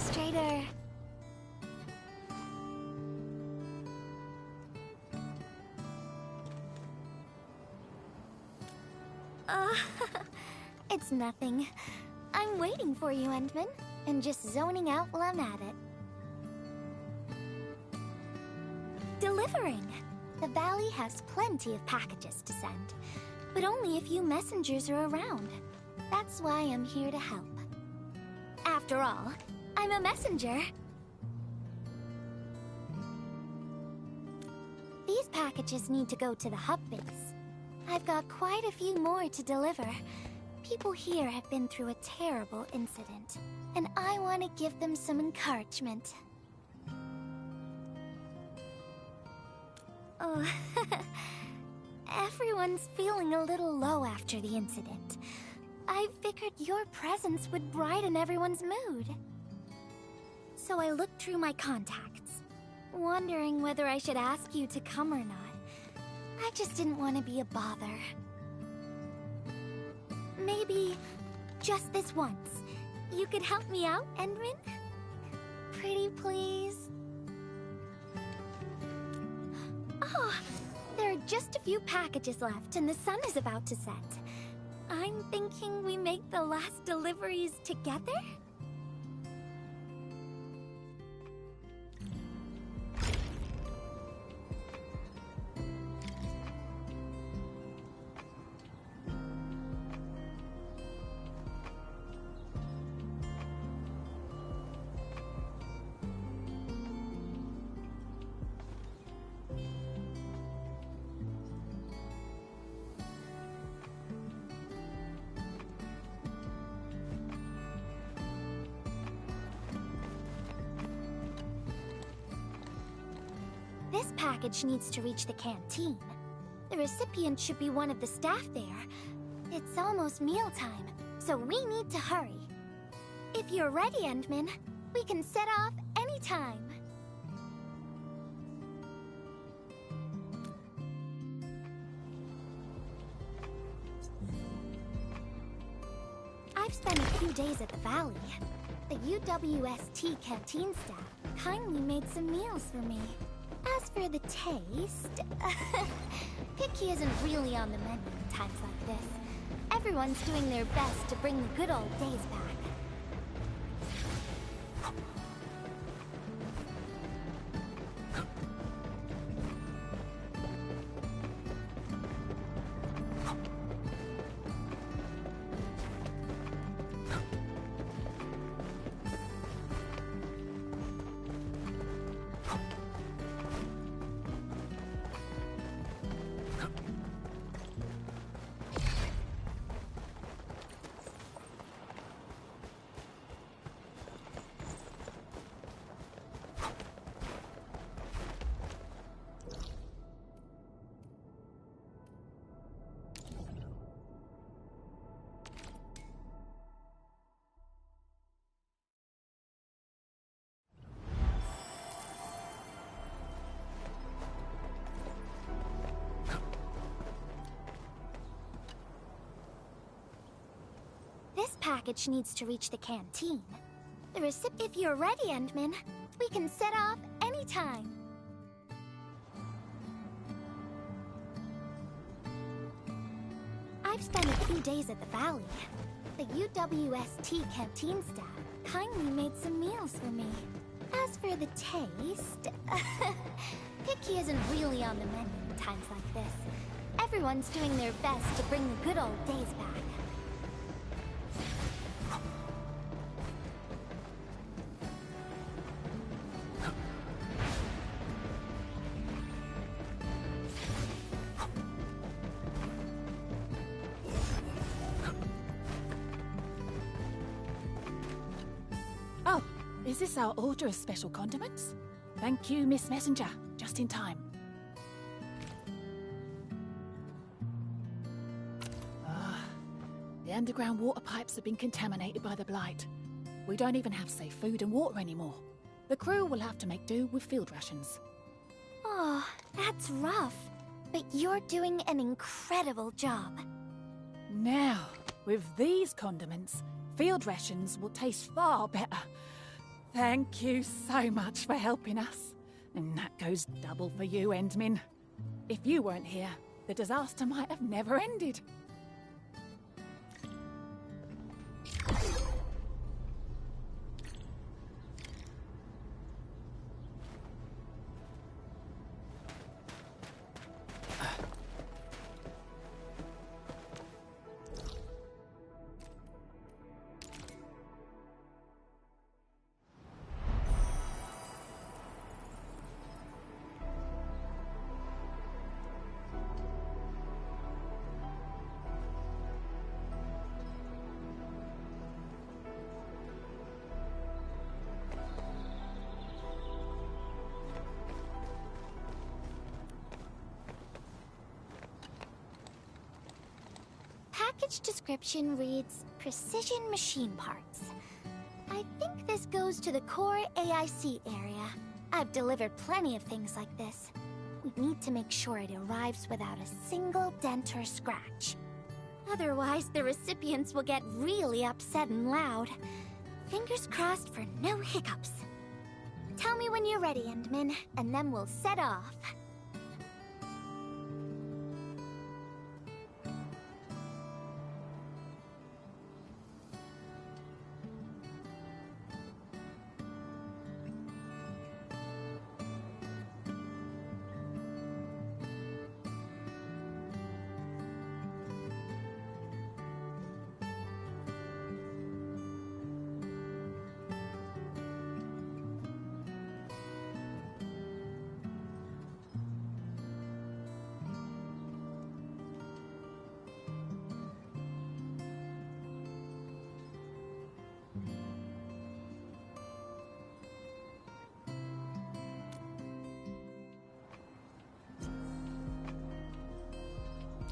Administrator. It's nothing. I'm waiting for you, Endman, and just zoning out while I'm at it. Delivering. The Valley has plenty of packages to send, but only a few messengers are around. That's why I'm here to help. After all, I'm a messenger. These packages need to go to the hub base. I've got quite a few more to deliver. People here have been through a terrible incident, and I want to give them some encouragement. Oh, everyone's feeling a little low after the incident. I figured your presence would brighten everyone's mood. So I looked through my contacts, wondering whether I should ask you to come or not. I just didn't want to be a bother. Maybe just this once, you could help me out, Endman? Pretty please? Oh, there are just a few packages left and the sun is about to set. I'm thinking we make the last deliveries together? This package needs to reach the canteen. The recipient should be one of the staff there. It's almost mealtime, so we need to hurry. If you're ready, Endman, we can set off anytime. I've spent a few days at the Valley. The UWST canteen staff kindly made some meals for me. As for the taste, picky isn't really on the menu in times like this. Everyone's doing their best to bring the good old days back. This package needs to reach the canteen. The if you're ready, Endman, we can set off anytime. I've spent a few days at the Valley. The UWST canteen staff kindly made some meals for me. As for the taste, picky isn't really on the menu in times like this. Everyone's doing their best to bring the good old days back. Oh, is this our order of special condiments? Thank you, Miss Messenger. Just in time. The underground water pipes have been contaminated by the blight. We don't even have safe food and water anymore. The crew will have to make do with field rations. Oh, that's rough. But you're doing an incredible job. Now, with these condiments, field rations will taste far better. Thank you so much for helping us. And that goes double for you, Endmin. If you weren't here, the disaster might have never ended. Package description reads, Precision Machine Parts. I think this goes to the core AIC area. I've delivered plenty of things like this. We need to make sure it arrives without a single dent or scratch. Otherwise, the recipients will get really upset and loud. Fingers crossed for no hiccups. Tell me when you're ready, Endmin, and then we'll set off.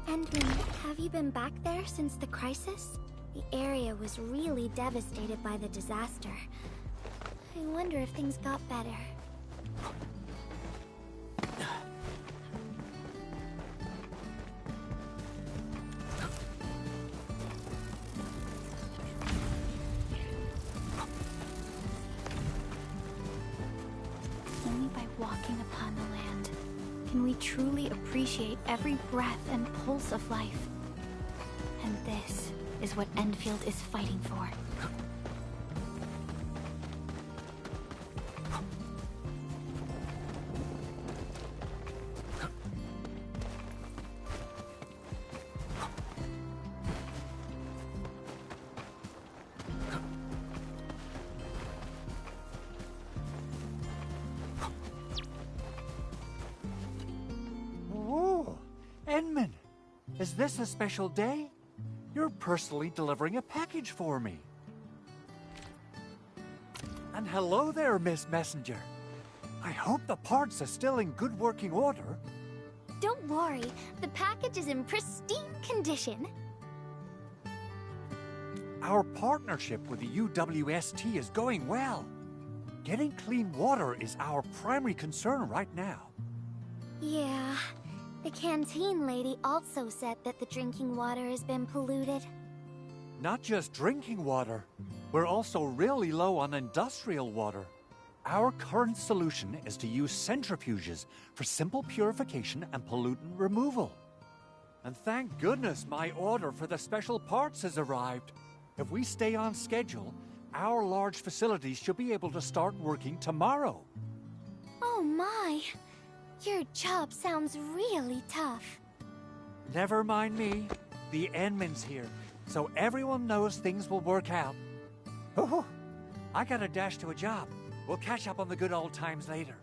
Endmin, have you been back there since the crisis? The area was really devastated by the disaster. I wonder if things got better. Only by walking upon the land can we truly appreciate every breath and pulse of life. And this is what Enfield is fighting for. Enmin, is this a special day? You're personally delivering a package for me. And hello there, Miss Messenger. I hope the parts are still in good working order. Don't worry, the package is in pristine condition. Our partnership with the UWST is going well. Getting clean water is our primary concern right now. Yeah. The canteen lady also said that the drinking water has been polluted. Not just drinking water, we're also really low on industrial water. Our current solution is to use centrifuges for simple purification and pollutant removal. And thank goodness my order for the special parts has arrived. If we stay on schedule, our large facilities should be able to start working tomorrow. Oh my! Your job sounds really tough. Never mind me. The Enmin's here, so everyone knows things will work out. Oh, I gotta dash to a job. We'll catch up on the good old times later.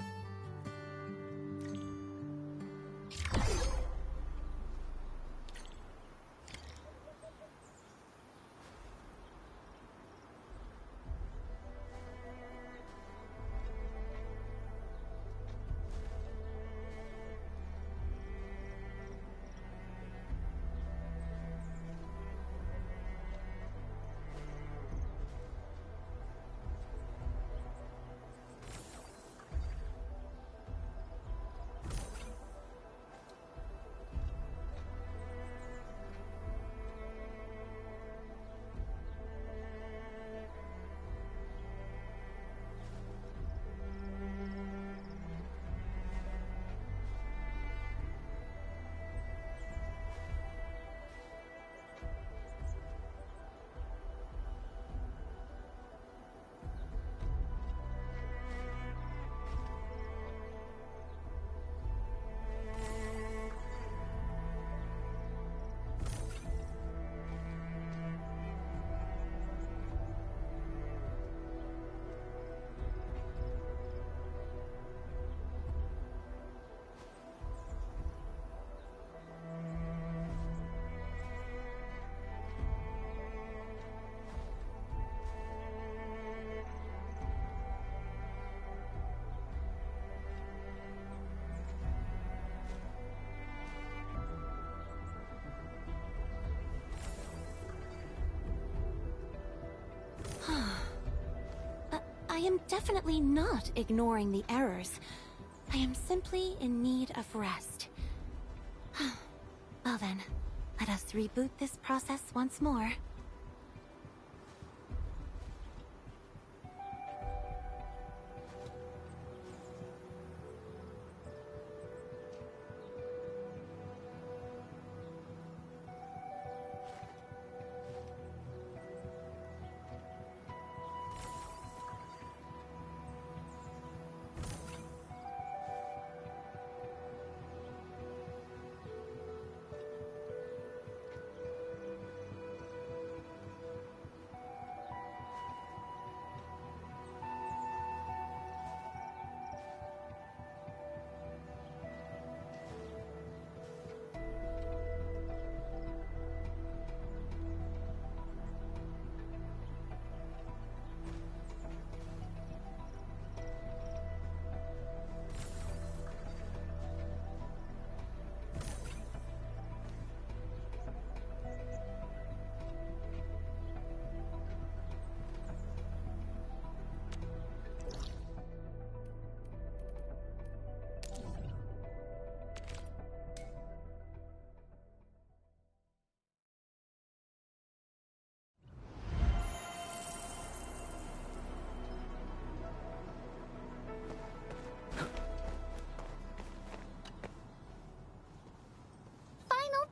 I am definitely not ignoring the errors. I am simply in need of rest. Well then, let us reboot this process once more.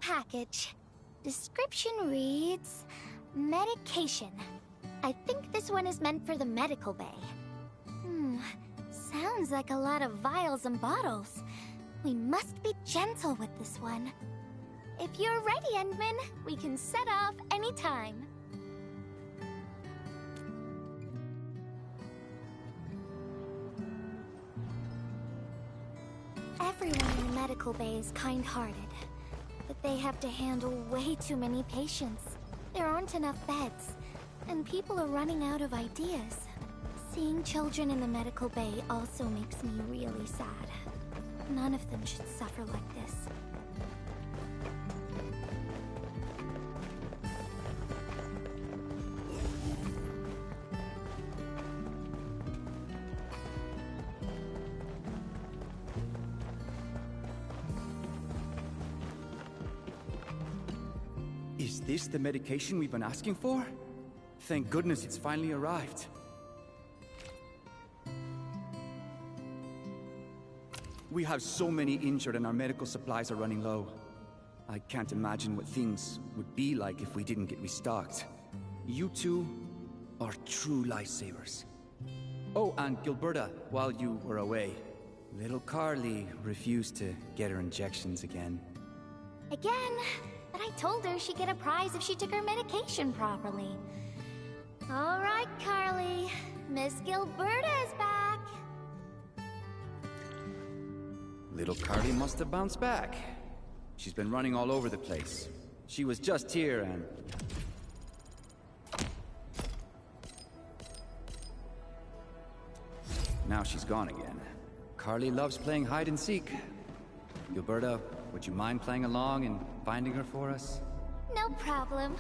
Package. Description reads... medication. I think this one is meant for the medical bay. Sounds like a lot of vials and bottles. We must be gentle with this one. If you're ready, Endman, we can set off anytime. Everyone in the medical bay is kind-hearted. But they have to handle way too many patients. There aren't enough beds, and people are running out of ideas. Seeing children in the medical bay also makes me really sad. None of them should suffer like this. Is this the medication we've been asking for? Thank goodness it's finally arrived. We have so many injured and our medical supplies are running low. I can't imagine what things would be like if we didn't get restocked. You two are true lifesavers. Oh, and Gilberta, while you were away, little Carly refused to get her injections again. Again? But I told her she'd get a prize if she took her medication properly. All right, Carly. Miss Gilberta is back. Little Carly must have bounced back. She's been running all over the place. She was just here and... now she's gone again. Carly loves playing hide and seek. Gilberta, would you mind playing along and finding her for us? No problem.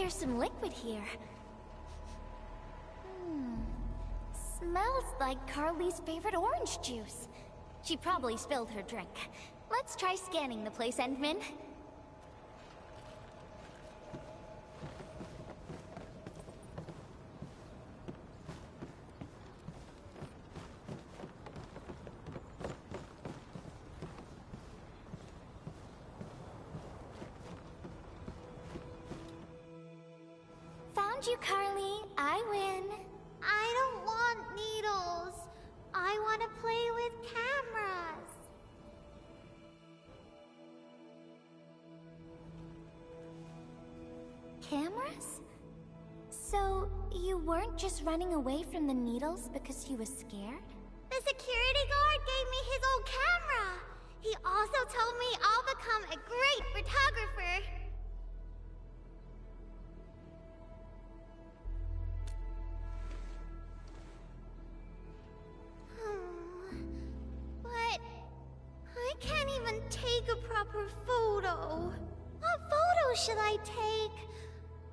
there's some liquid here. Smells like Carly's favorite orange juice. She probably spilled her drink. Let's try scanning the place, Endman. Found you, Carly. I win. I don't want needles. I want to play with cameras. Cameras? So, you weren't just running away from the needles because you were scared? The security guard gave me his old camera. He also told me I'll become a great photographer. But I can't even take a proper photo. What photo should I take?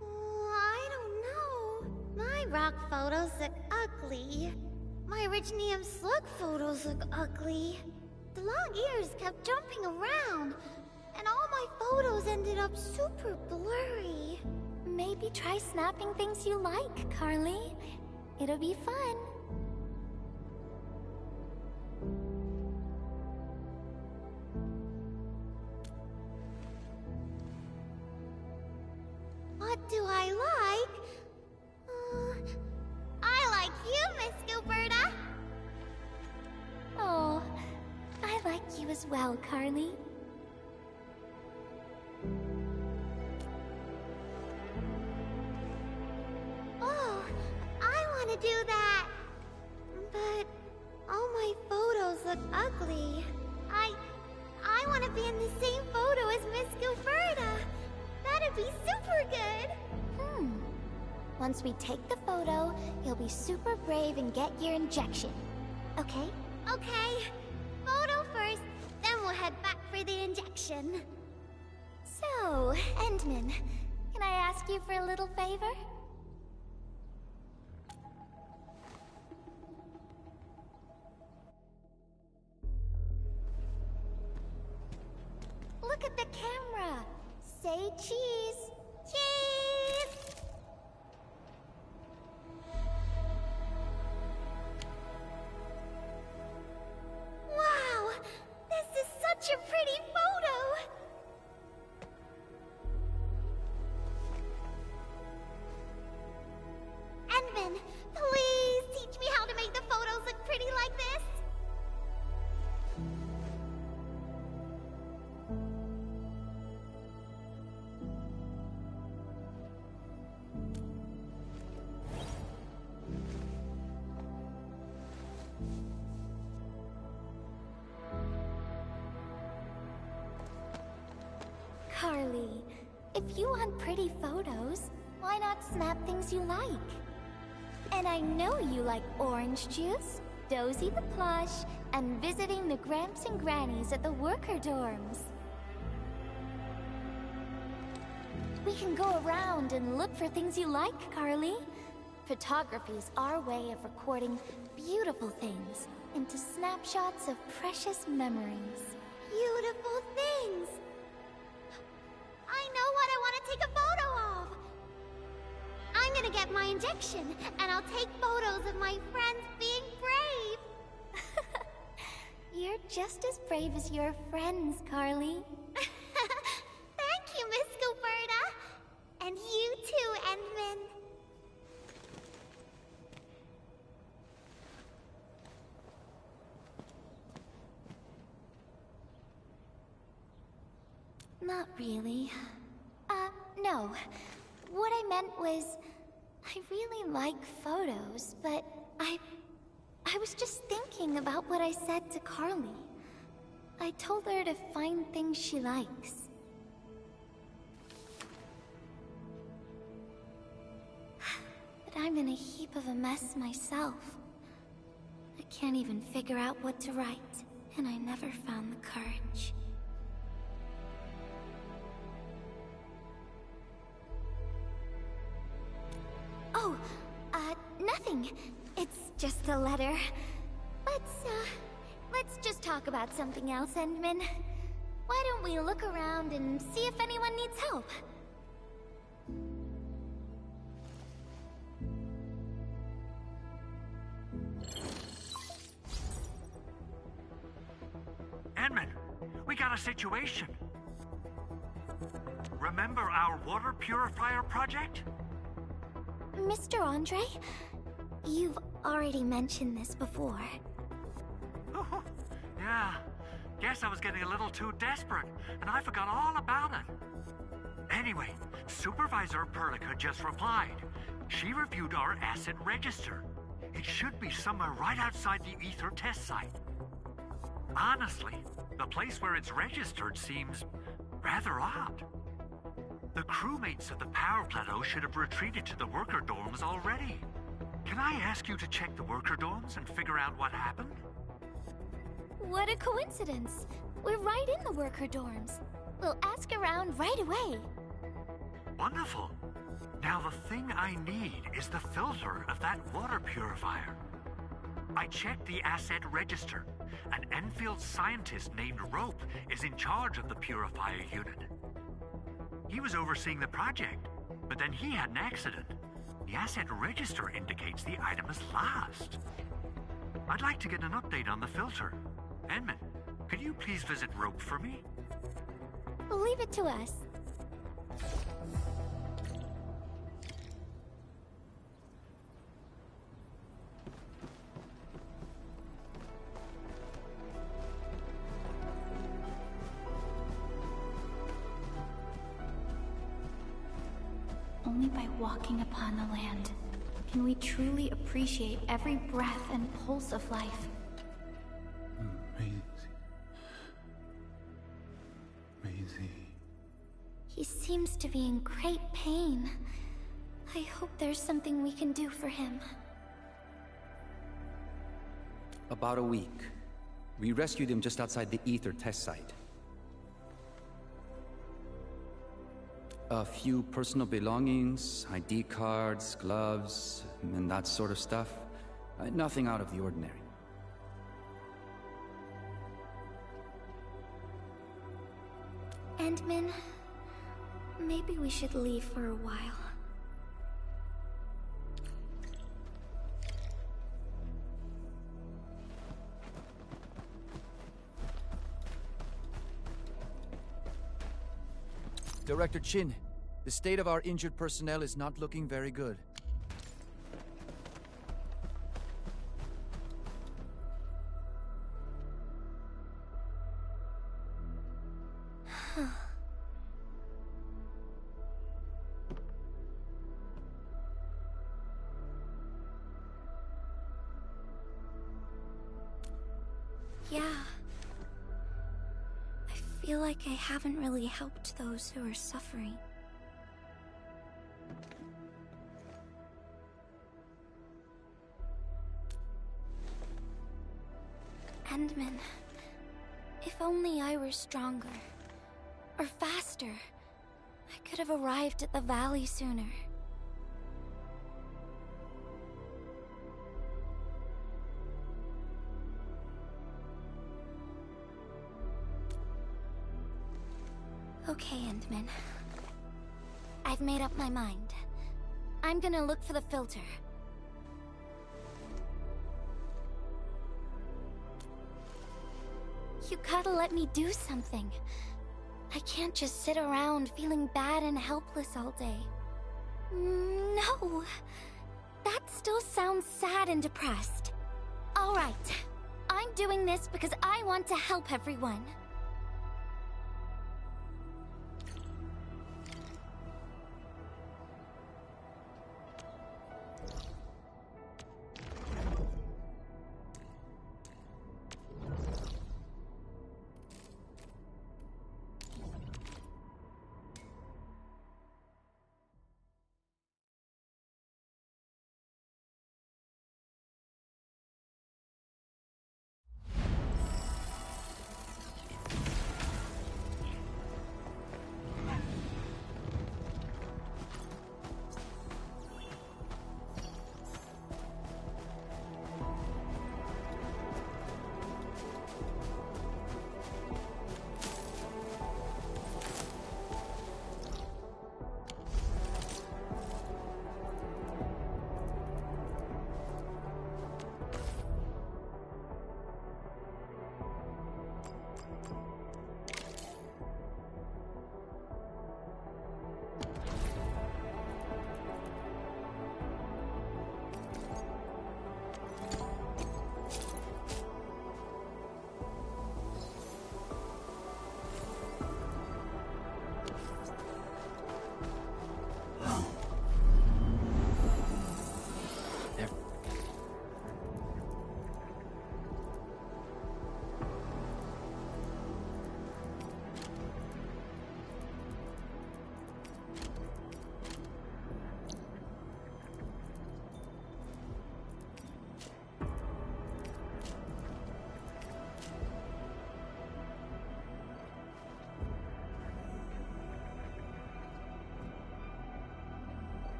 I don't know. My rock photos look ugly. My Originium slug photos look ugly. The long ears kept jumping around, and all my photos ended up super blurry. Maybe try snapping things you like, Carly. It'll be fun. What do I like? I like you, Miss Gilberta. Oh, I like you as well, Carly. Oh, I want to do that. But all my photos look ugly. I want to be in the same photo as Miss Gilberta. That'd be super good. Once we take the photo, you'll be super brave and get your injection. Okay? Okay. Photo first, then we'll head back for the injection. So, Endman, can I ask you for a little favor? Look at the camera. Say cheese. Cheese! Wow! This is such a pretty photo! Endman, please teach me how to make the photos look pretty like this! Carly, if you want pretty photos, why not snap things you like? And I know you like orange juice, Dozy the plush, and visiting the Gramps and Grannies at the worker dorms. We can go around and look for things you like, Carly. Photography's our way of recording beautiful things into snapshots of precious memories. Beautiful things! I know what I want to take a photo of! I'm gonna get my injection, and I'll take photos of my friends being brave! You're just as brave as your friends, Carly. Thank you, Miss Gilberta! And you too, Endman. Not really. No. What I meant was, I really like photos, but I was just thinking about what I said to Carly. I told her to find things she likes. But I'm in a heap of a mess myself. I can't even figure out what to write, and I never found the courage. nothing. It's just a letter. Let's just talk about something else, Endman. Why don't we look around and see if anyone needs help? Edmund, we got a situation. Remember our water purifier project? Mr. Andre, you've already mentioned this before. Yeah, guess I was getting a little too desperate, and I forgot all about it. Anyway, Supervisor Perlica just replied. She reviewed our asset register. It should be somewhere right outside the Ether test site. Honestly, the place where it's registered seems rather odd. The crewmates of the power plateau should have retreated to the worker dorms already. Can I ask you to check the worker dorms and figure out what happened? What a coincidence. We're right in the worker dorms. We'll ask around right away. Wonderful. Now the thing I need is the filter of that water purifier. I checked the asset register. An enfield scientist named Rope is in charge of the purifier unit. He was overseeing the project, but then he had an accident. The asset register indicates the item is lost. I'd like to get an update on the filter. Edmund, could you please visit Rope for me? Leave it to us. Only by walking upon the land can we truly appreciate every breath and pulse of life. Maisie. He seems to be in great pain. I hope there's something we can do for him. About a week. We rescued him just outside the Ether test site. A few personal belongings, ID cards, gloves, and that sort of stuff. Nothing out of the ordinary. Endman, maybe we should leave for a while. Director Chin, the state of our injured personnel is not looking very good. Yeah. I feel like I haven't really helped those who are suffering. Endman, if only I were stronger, or faster, I could have arrived at the valley sooner. Okay, Endman. I've made up my mind. I'm gonna look for the filter. You gotta let me do something. I can't just sit around feeling bad and helpless all day. No! That still sounds sad and depressed. Alright. I'm doing this because I want to help everyone.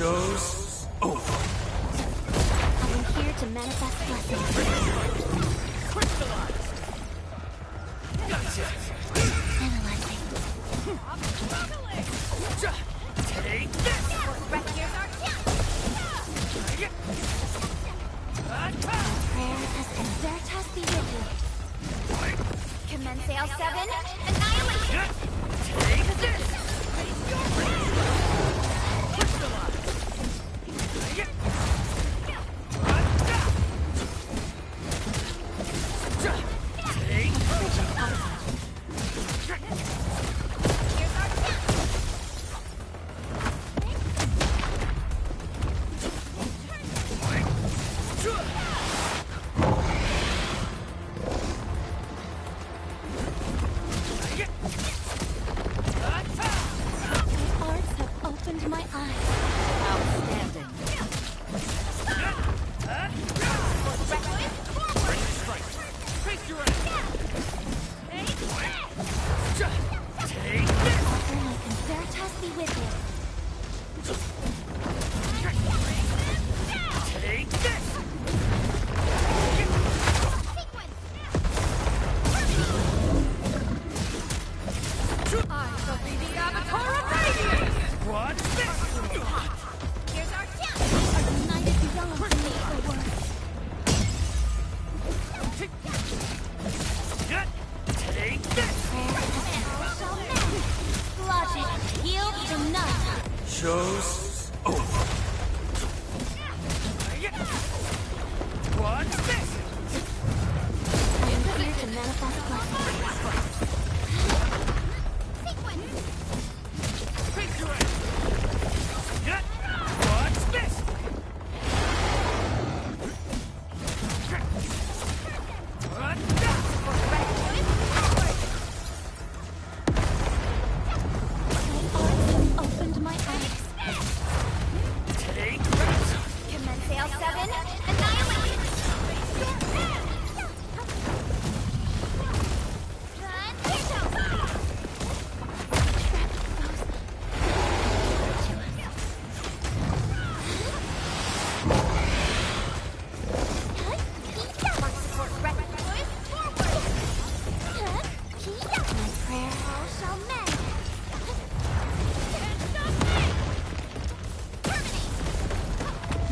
Show's over. I am here to manifest blessings. Crystallized! Gotcha! Analyzing. Take this! Here's our chance! Prayer has Veritas be with you. Commence L7, annihilation! Take this! Show's over. What's this? I am here to manifest blessings. What's this? Opened my eyes. Take this! Commence L7, annihilation!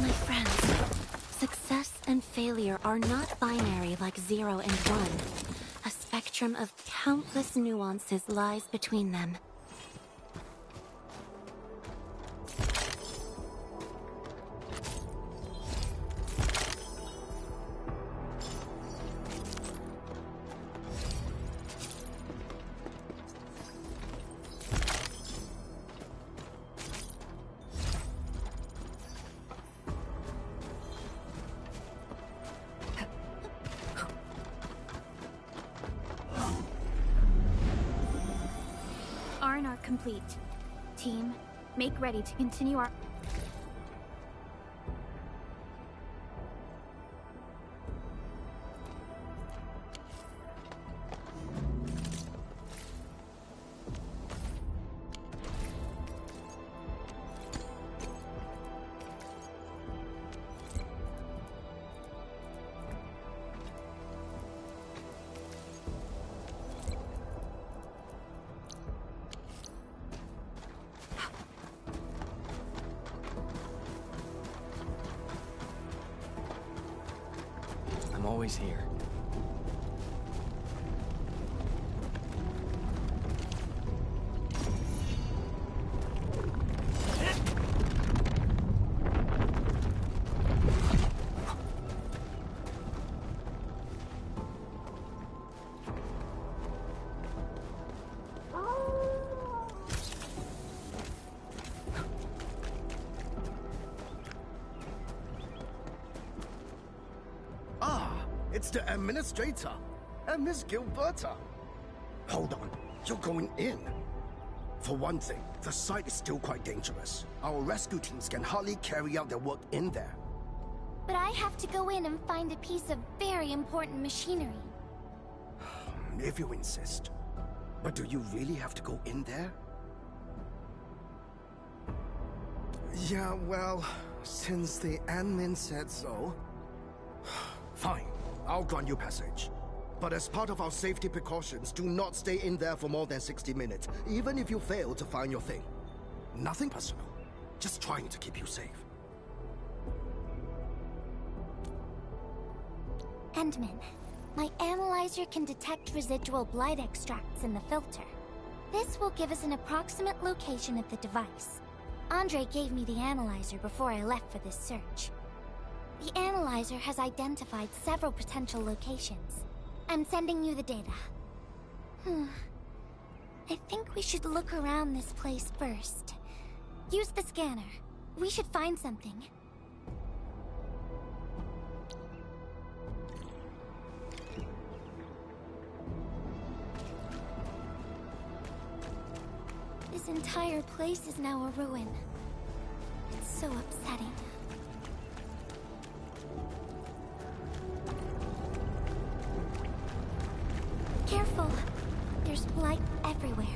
My friends, success and failure are not binary like 0 and 1. A spectrum of countless nuances lies between them. R&R complete. Team, make ready to continue our... I'm always here. It's the administrator, Miss Gilberta. Hold on, you're going in. For one thing, the site is still quite dangerous. Our rescue teams can hardly carry out their work in there. But I have to go in and find a piece of very important machinery. If you insist. But do you really have to go in there? Yeah, well, since the admin said so... Fine, I'll grant you passage. But as part of our safety precautions, do not stay in there for more than 60 minutes, even if you fail to find your thing. Nothing personal, just trying to keep you safe. Endman, my analyzer can detect residual blight extracts in the filter. This will give us an approximate location of the device. Andre gave me the analyzer before I left for this search. The analyzer has identified several potential locations. I'm sending you the data. I think we should look around this place first. Use the scanner. We should find something. This entire place is now a ruin. It's so upsetting. Careful. There's blight everywhere.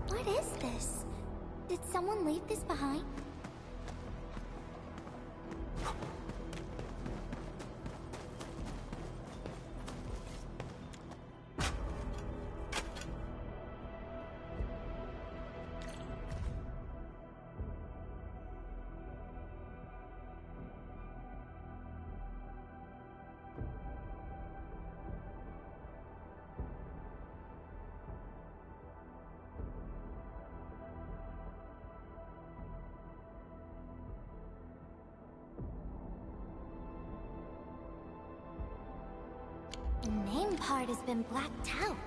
What is this? Did someone leave this behind? The name part has been blacked out.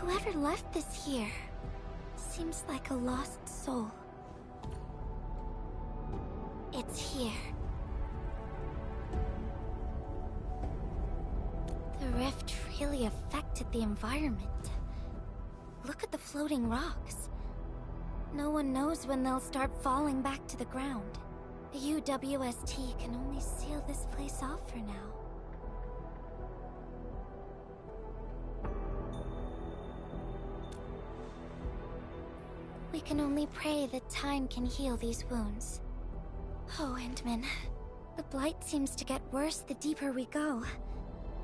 Whoever left this here seems like a lost soul. It's here. The rift really affected the environment. Look at the floating rocks. No one knows when they'll start falling back to the ground. The UWST can only seal this place off for now. We can only pray that time can heal these wounds. Oh, Endman. The blight seems to get worse the deeper we go.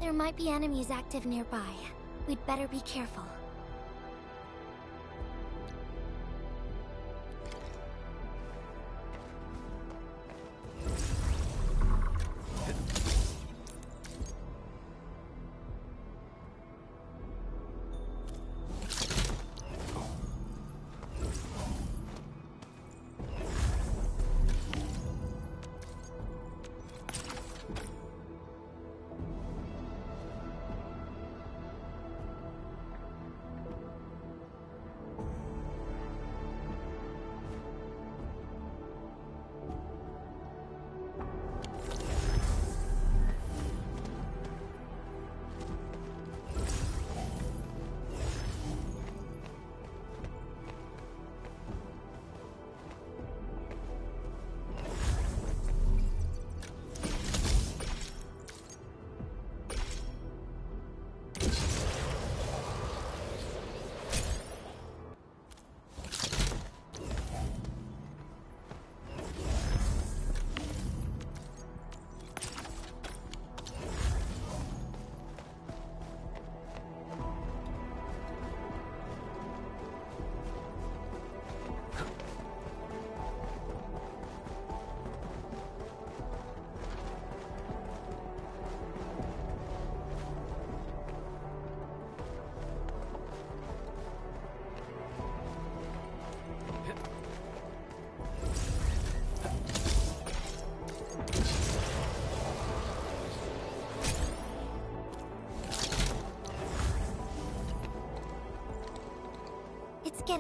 There might be enemies active nearby. We'd better be careful.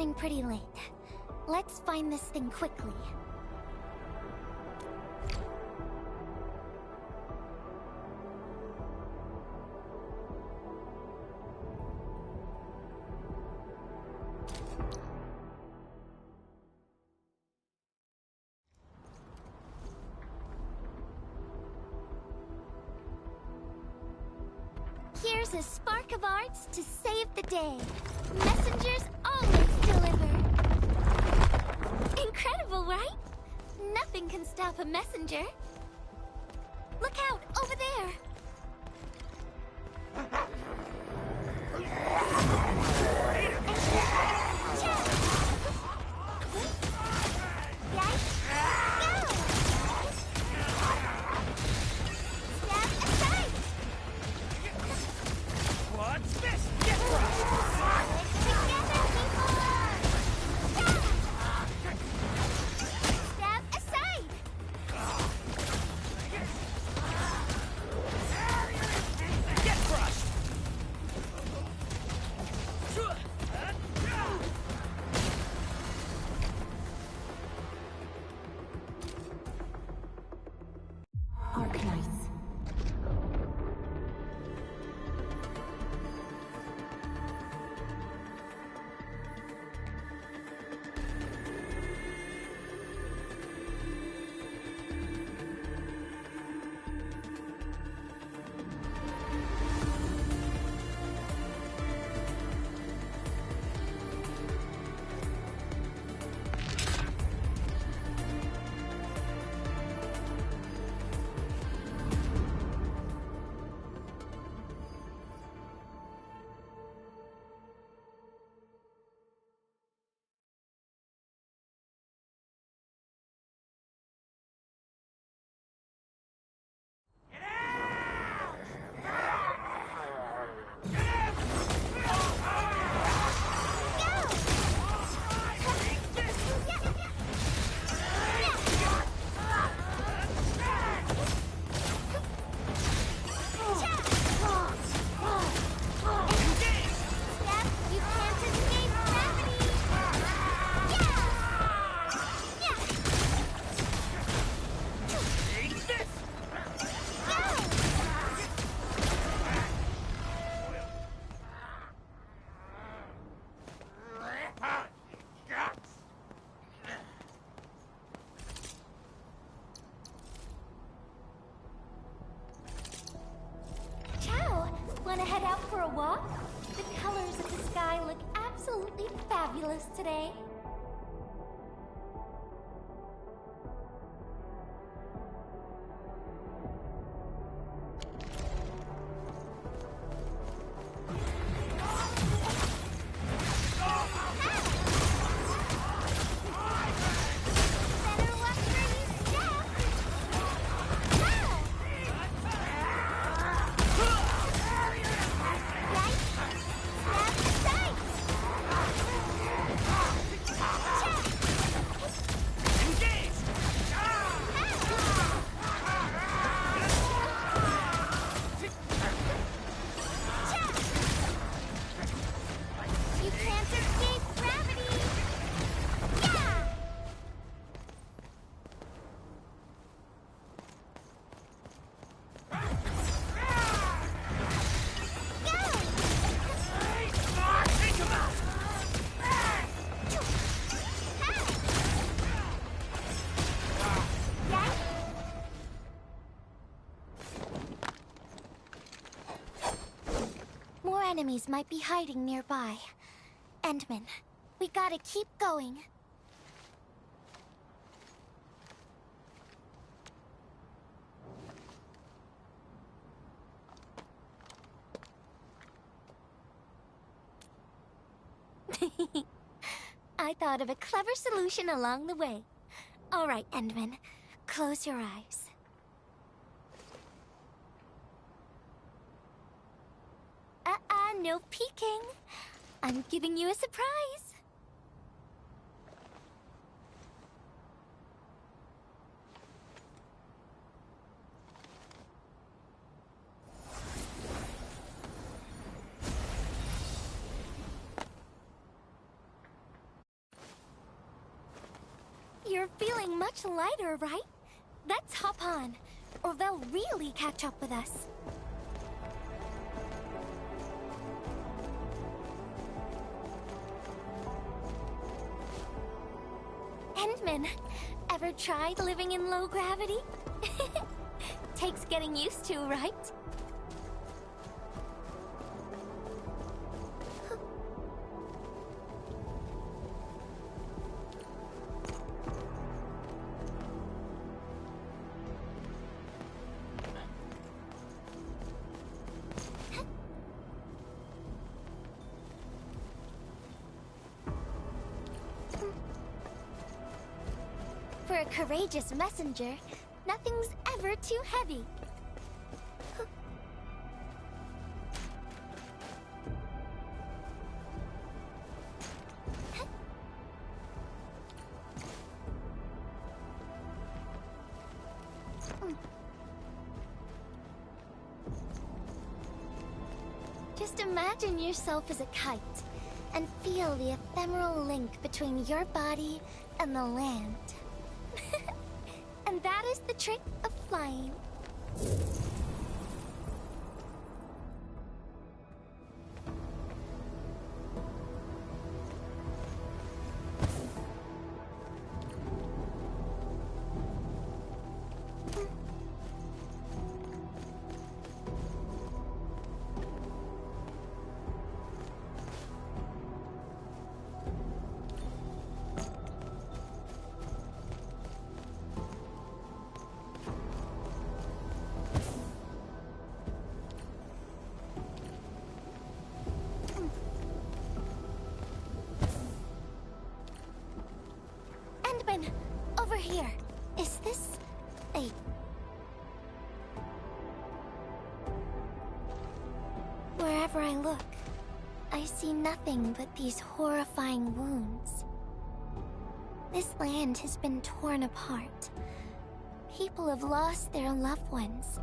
getting pretty late. Let's find this thing quickly. Here's a spark of arts to save the day. Messengers always deliver. Incredible, right? Nothing can stop a messenger. Look out, over there. Arknights. Wanna head out for a walk? The colors of the sky look absolutely fabulous today. Enemies might be hiding nearby. Endman, we gotta keep going. I thought of a clever solution along the way. All right, Endman, close your eyes. No peeking. I'm giving you a surprise. You're feeling much lighter, right? Let's hop on, or they'll really catch up with us. Endman, ever tried living in low gravity? Takes getting used to, right? For a courageous messenger, nothing's ever too heavy. Just imagine yourself as a kite, and feel the ephemeral link between your body and the land. And that is the trick of flying. Over here. Is this a... Wherever I look, I see nothing but these horrifying wounds. This land has been torn apart. People have lost their loved ones,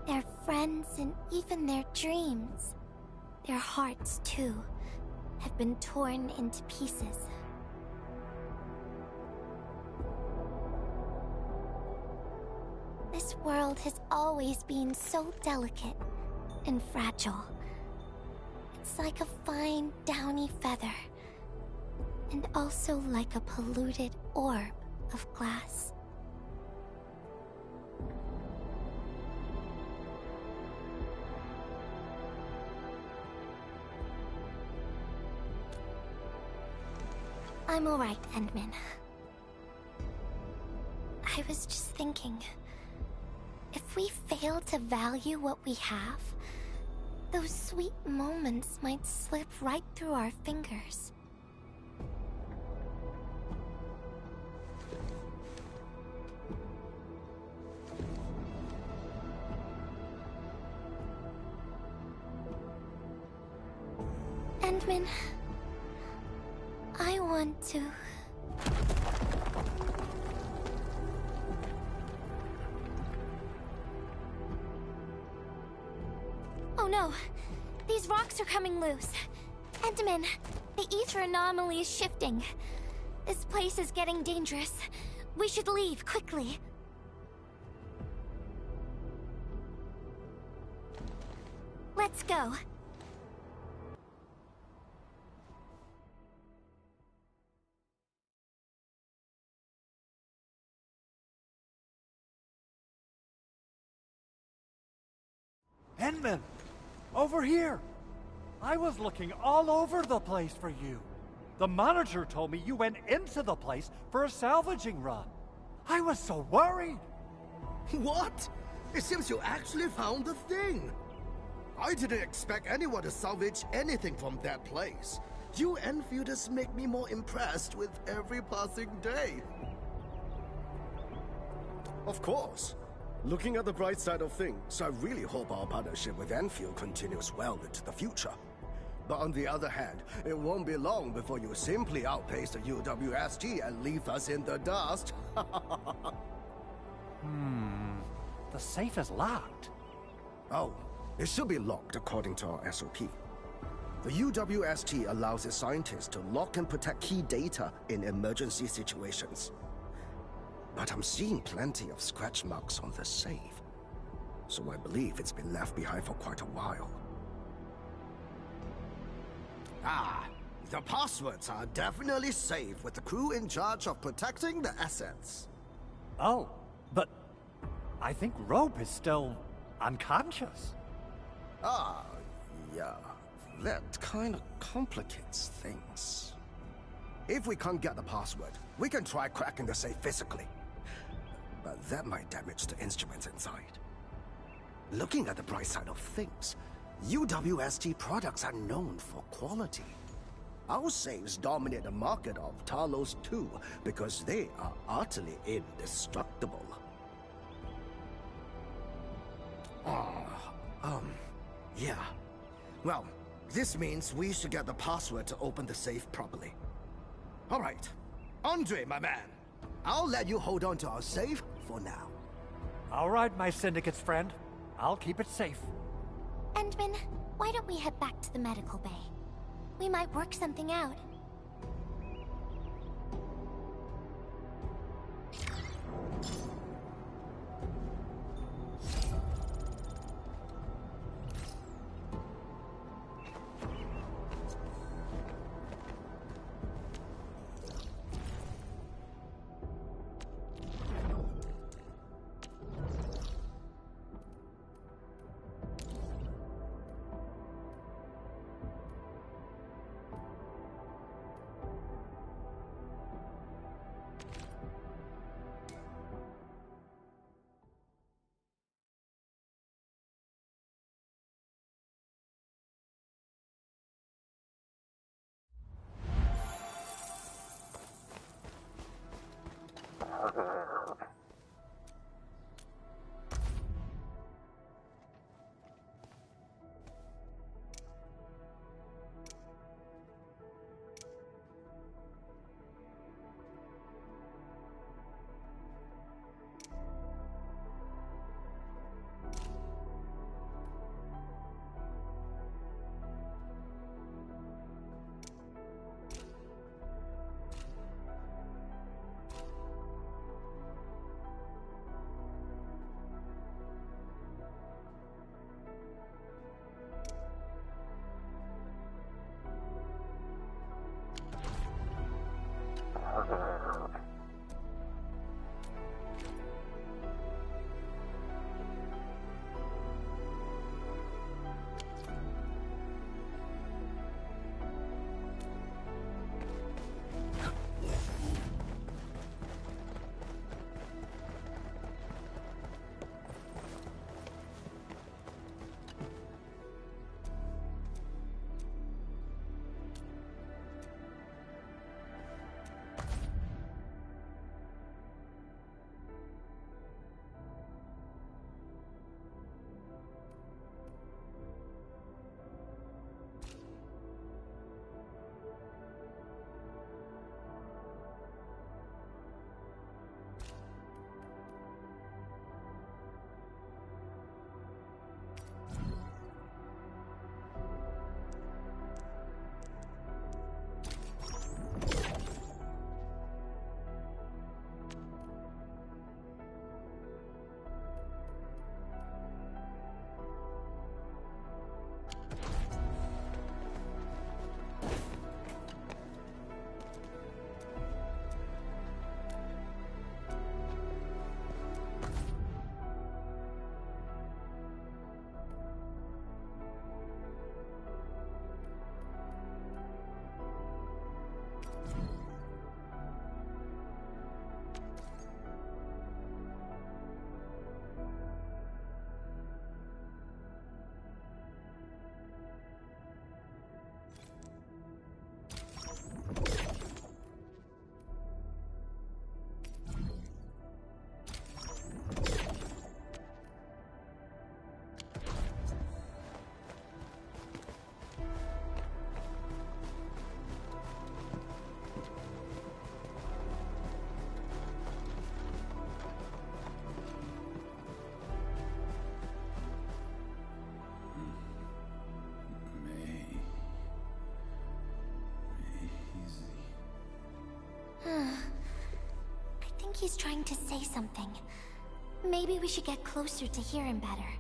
their friends, and even their dreams. Their hearts, too, have been torn into pieces. This world has always been so delicate and fragile. It's like a fine, downy feather, and also like a polluted orb of glass. I'm all right, Endman. I was just thinking... if we fail to value what we have, those sweet moments might slip right through our fingers. Endman, I want to... Oh no! These rocks are coming loose. Endman, the ether anomaly is shifting. This place is getting dangerous. We should leave, quickly. Let's go. Endman! Over here! I was looking all over the place for you. The manager told me you went into the place for a salvaging run. I was so worried! What? It seems you actually found the thing! I didn't expect anyone to salvage anything from that place. You Enfielders make me more impressed with every passing day. Of course. Looking at the bright side of things, I really hope our partnership with Enfield continues well into the future. But on the other hand, it won't be long before you simply outpace the UWST and leave us in the dust. The safe is locked. Oh, it should be locked according to our SOP. The UWST allows its scientists to lock and protect key data in emergency situations. but I'm seeing plenty of scratch marks on the safe. So I believe it's been left behind for quite a while. Ah, the passwords are definitely safe with the crew in charge of protecting the assets. Oh, but I think Rope is still unconscious. Ah, yeah. That kind of complicates things. If we can't get the password, we can try cracking the safe physically. But that might damage the instruments inside. Looking at the bright side of things, UWST products are known for quality. Our safes dominate the market of Talos too, because they are utterly indestructible. Yeah. Well, this means we should get the password to open the safe properly. All right. Andre, my man. I'll let you hold on to our safe for now. All right, my Syndicate's friend. I'll keep it safe. Endman, why don't we head back to the medical bay? We might work something out. he's trying to say something. Maybe we should get closer to hear him better.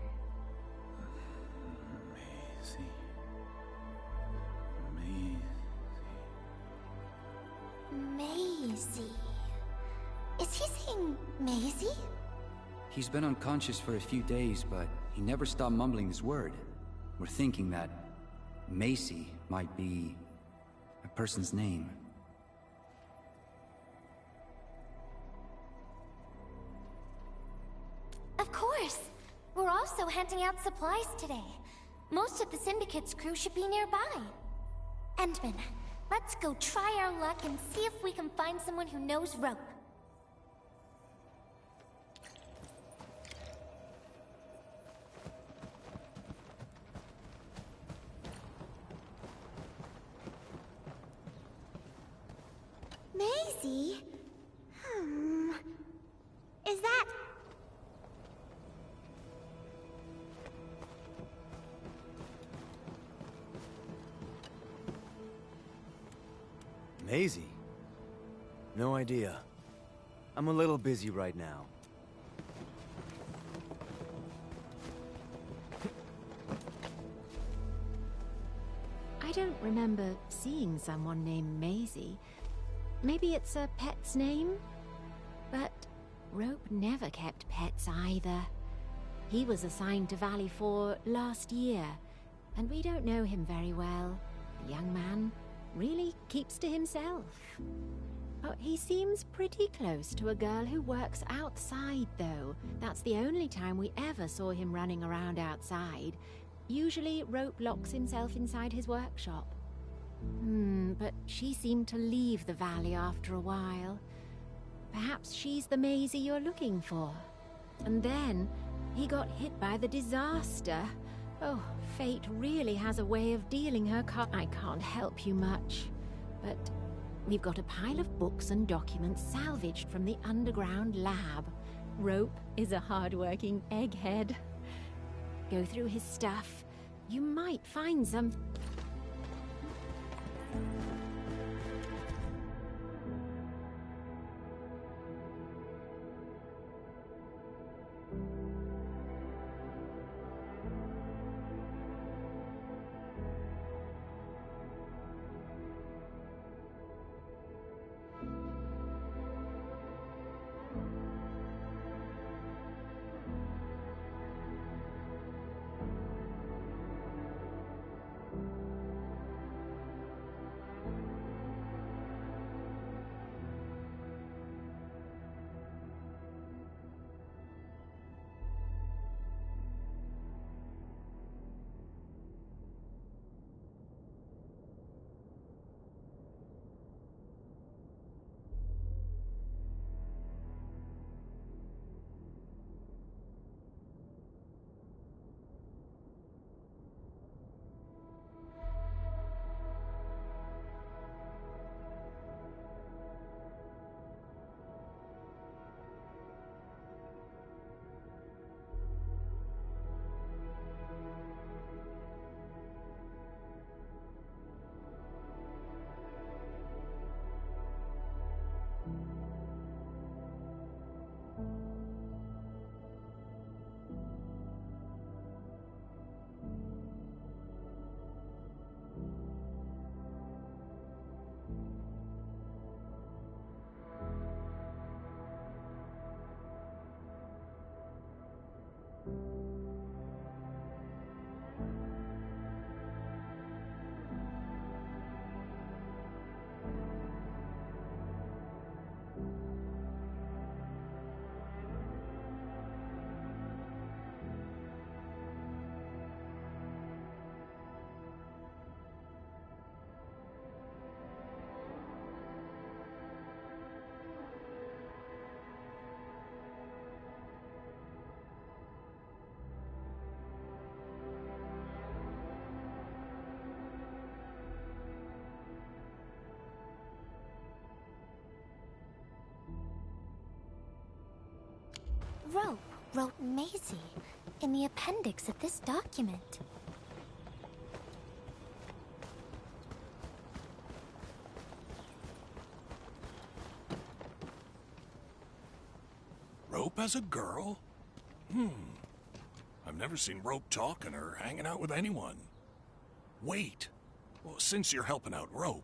Maisie. Is he saying Maisie? He's been unconscious for a few days, but he never stopped mumbling his word. We're thinking that Macy might be a person's name. Of course! We're also handing out supplies today. Most of the Syndicate's crew should be nearby. Endman, let's go try our luck and see if we can find someone who knows rope. Maisie? Is that... Maisie? No idea. I'm a little busy right now. I don't remember seeing someone named Maisie. Maybe it's a pet's name? But Rope never kept pets either. He was assigned to Valley 4 last year, and we don't know him very well. The young man really keeps to himself. Oh, he seems pretty close to a girl who works outside, though. That's the only time we ever saw him running around outside. Usually, Rope locks himself inside his workshop. But she seemed to leave the valley after a while. Perhaps she's the Maisie you're looking for. And then, he got hit by the disaster. Oh, fate really has a way of dealing her I can't help you much. But we've got a pile of books and documents salvaged from the underground lab. Rope is a hard-working egghead. Go through his stuff. You might find some... Rope wrote Maisie in the appendix of this document. Rope as a girl? I've never seen Rope talking or hanging out with anyone. Wait. Well, since you're helping out Rope,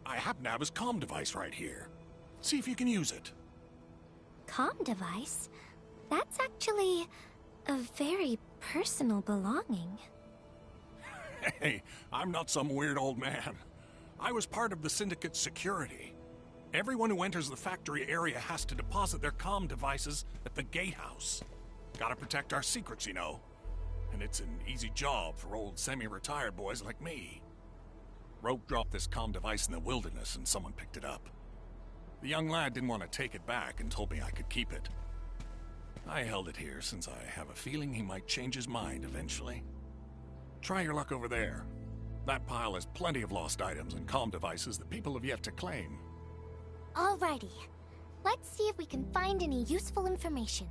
I happen to have his comm device right here. See if you can use it. Comm device? That's actually a very personal belonging. Hey, I'm not some weird old man. I was part of the Syndicate's security. Everyone who enters the factory area has to deposit their comm devices at the gatehouse. Gotta protect our secrets, you know. And it's an easy job for old semi-retired boys like me. Rope dropped this comm device in the wilderness and someone picked it up. The young lad didn't want to take it back and told me I could keep it. I held it here since I have a feeling he might change his mind eventually. Try your luck over there. That pile has plenty of lost items and comm devices that people have yet to claim. Alrighty. Let's see if we can find any useful information.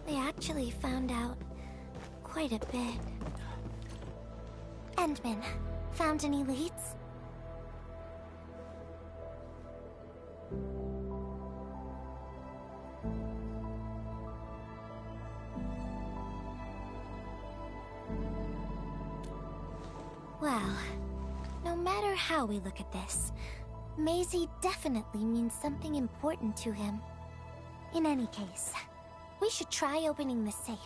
They actually found out quite a bit. Endman, found any leads? Well, no matter how we look at this, Maisie definitely means something important to him. In any case, we should try opening the safe.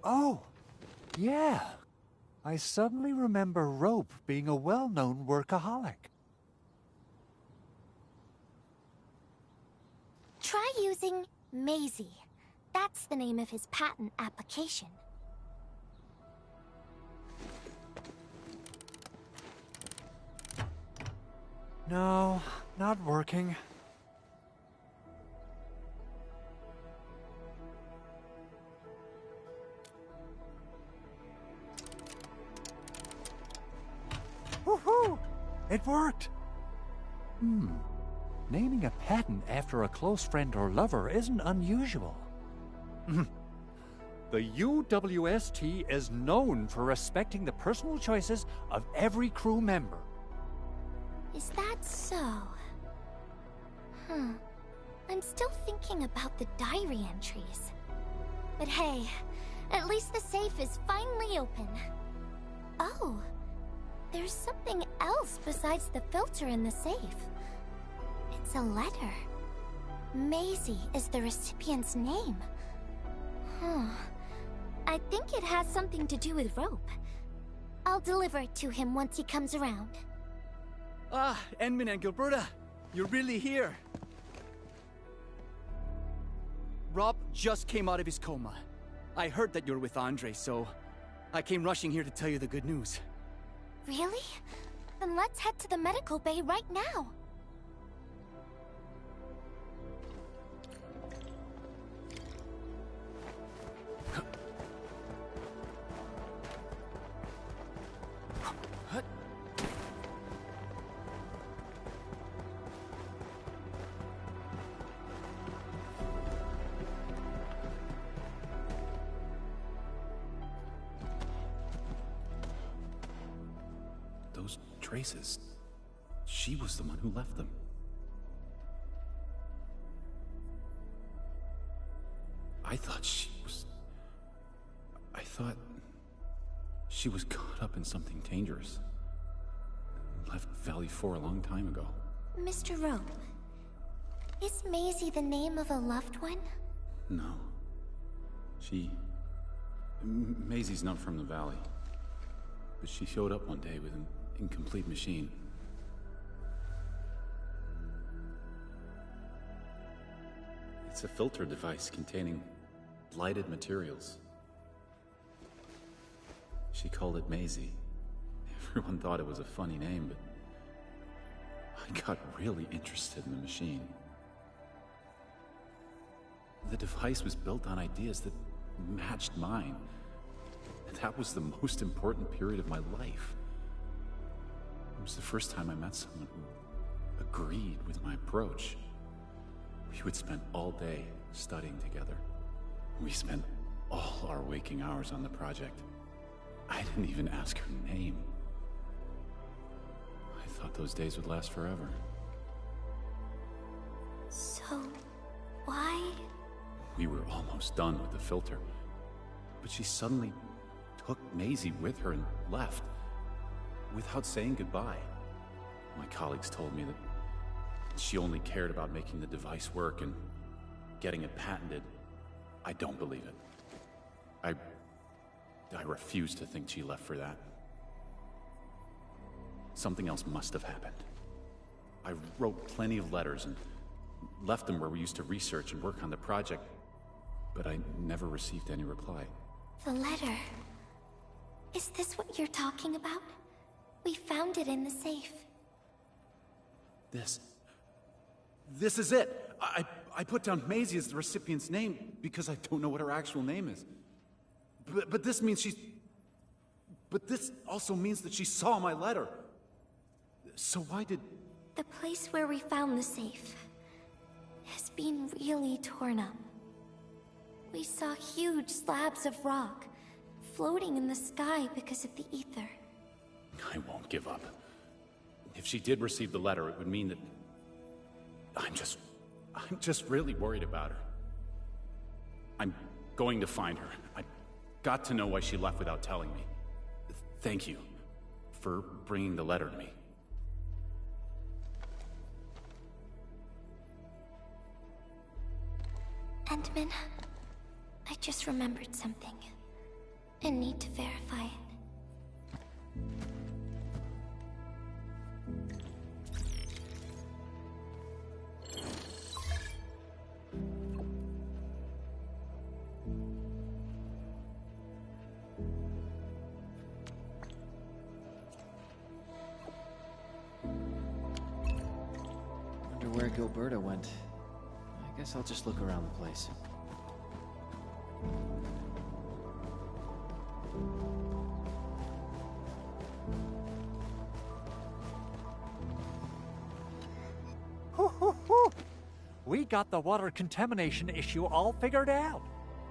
Oh, yeah. I suddenly remember Rope being a well-known workaholic. Try using Maisie. That's the name of his patent application. No, not working. Woohoo! It worked! Naming a patent after a close friend or lover isn't unusual. The UWST is known for respecting the personal choices of every crew member. Is that so? I'm still thinking about the diary entries. But hey, at least the safe is finally open. Oh, there's something else besides the filter in the safe. It's a letter. Maisie is the recipient's name. Huh. I think it has something to do with Rope. I'll deliver it to him once he comes around. Ah, Enmin and Gilberta, you're really here. Rob just came out of his coma. I heard that you're with Andre, so I came rushing here to tell you the good news. Really? Then let's head to the medical bay right now. Those traces. She was the one who left them. I thought she was caught up in something dangerous. Left Valley 4 a long time ago. Mr. Rope, is Maisie the name of a loved one? No. Maisie's not from the Valley. But she showed up one day with an incomplete machine. It's a filter device containing blighted materials. She called it Maisie. Everyone thought it was a funny name, but I got really interested in the machine. The device was built on ideas that matched mine. And that was the most important period of my life. It was the first time I met someone who agreed with my approach. We would spend all day studying together. We spent all our waking hours on the project. I didn't even ask her name. I thought those days would last forever. So, why? We were almost done with the filter, but she suddenly took Maisie with her and left, without saying goodbye. My colleagues told me that she only cared about making the device work and getting it patented. I don't believe it. I refuse to think she left for that. Something else must have happened. I wrote plenty of letters and left them where we used to research and work on the project, but I never received any reply. The letter. Is this what you're talking about? We found it in the safe. This is it! I put down Maisie as the recipient's name because I don't know what her actual name is. But this means But this also means that she saw my letter. So why did... The place where we found the safe has been really torn up. We saw huge slabs of rock floating in the sky because of the ether. I won't give up. If she did receive the letter, it would mean that... I'm just really worried about her. I'm going to find her. I've got to know why she left without telling me. Thank you for bringing the letter to me. Entman, I just remembered something. I need to verify it. Wonder where Gilberta went. I guess I'll just look around the place. We got the water contamination issue all figured out.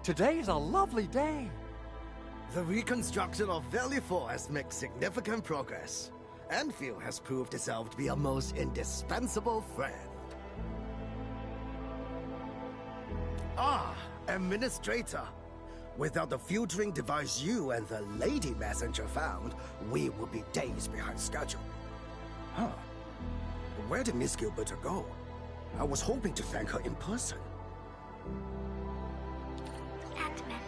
Today's a lovely day. The reconstruction of Valley 4 has made significant progress. Enfield has proved itself to be a most indispensable friend. Ah, Administrator. Without the filtering device you and the lady messenger found, we would be days behind schedule. Huh. Where did Miss Gilberta go? I was hoping to thank her in person. Ant-Man,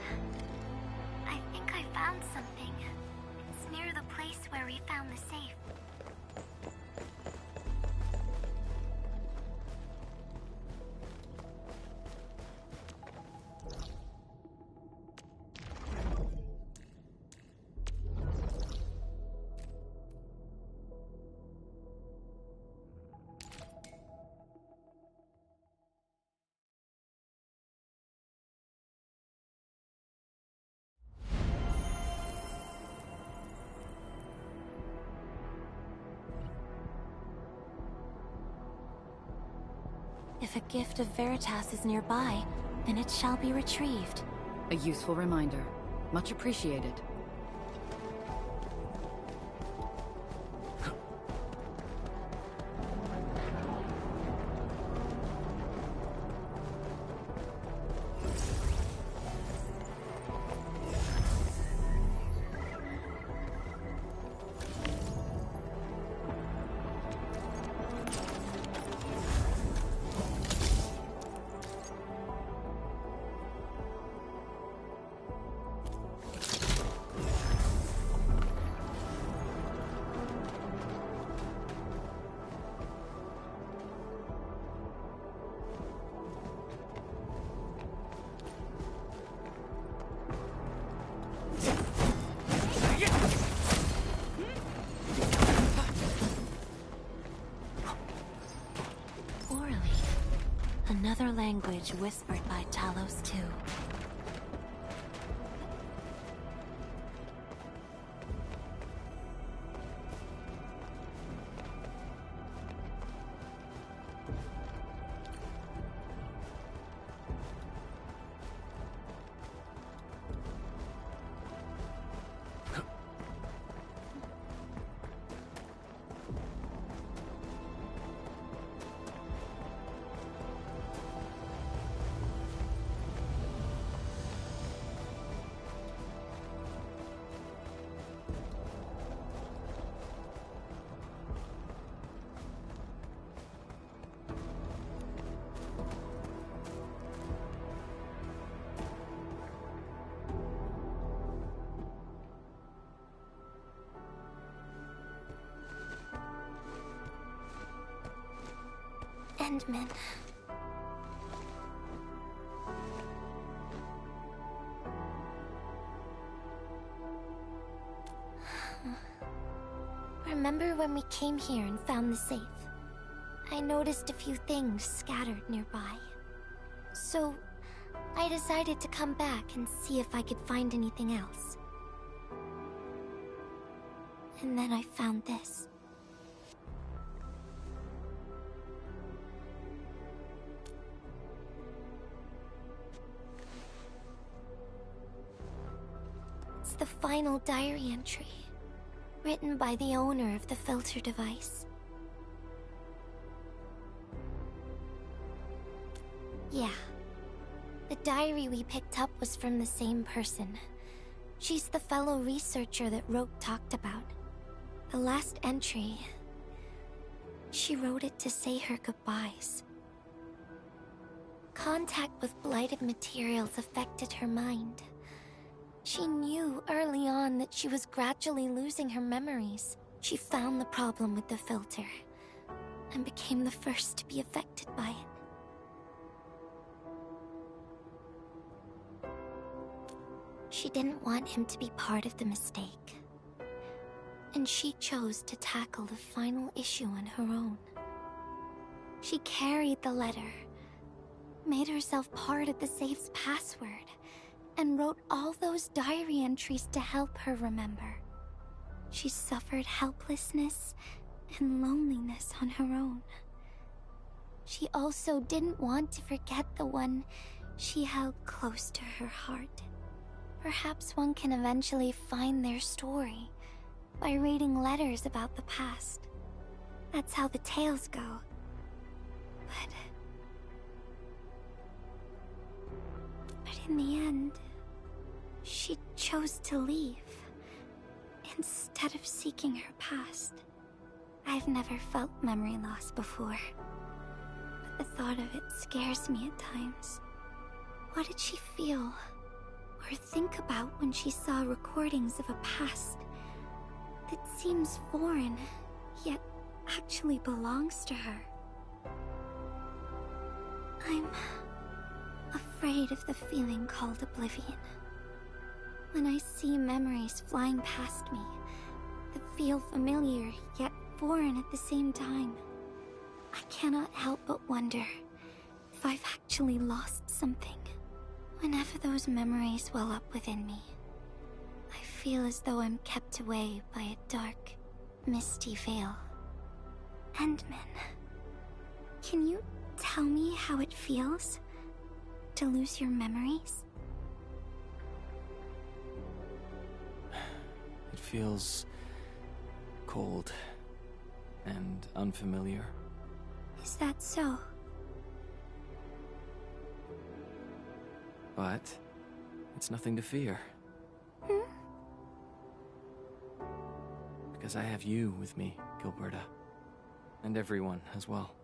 I think I found something. It's near the place where we found the safe. If a gift of Veritas is nearby, then it shall be retrieved. A useful reminder. Much appreciated. Another language whispered by Talos II. Endman. Remember when we came here and found the safe? I noticed a few things scattered nearby. So, I decided to come back and see if I could find anything else. And then I found this. It's the final diary entry, written by the owner of the filter device. Yeah. The diary we picked up was from the same person. She's the fellow researcher that Rogue talked about. The last entry... she wrote it to say her goodbyes. Contact with blighted materials affected her mind. She knew early on that she was gradually losing her memories. She found the problem with the filter, and became the first to be affected by it. She didn't want him to be part of the mistake. And she chose to tackle the final issue on her own. She carried the letter, made herself part of the safe's password, and wrote all those diary entries to help her remember. She suffered helplessness and loneliness on her own. She also didn't want to forget the one she held close to her heart. Perhaps one can eventually find their story by reading letters about the past. That's how the tales go. But in the end, she chose to leave, instead of seeking her past. I've never felt memory loss before, but the thought of it scares me at times. What did she feel or think about when she saw recordings of a past that seems foreign, yet actually belongs to her? I'm afraid of the feeling called oblivion. When I see memories flying past me that feel familiar yet foreign at the same time, I cannot help but wonder if I've actually lost something. Whenever those memories well up within me, I feel as though I'm kept away by a dark, misty veil. Endman, can you tell me how it feels to lose your memories? It feels cold and unfamiliar. Is that so? But it's nothing to fear. Because I have you with me, Gilberta. And everyone as well.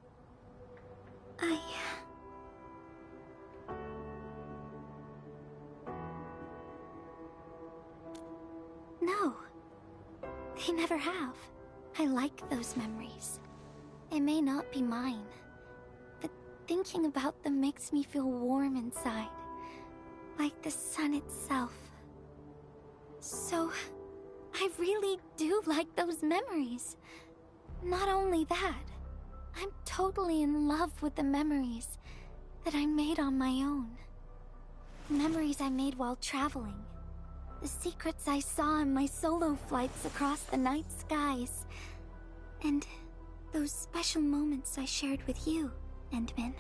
No. They never have. I like those memories. They may not be mine, but thinking about them makes me feel warm inside. Like the sun itself. So, I really do like those memories. Not only that, I'm totally in love with the memories that I made on my own. Memories I made while traveling. The secrets I saw in my solo flights across the night skies. And those special moments I shared with you, Endman.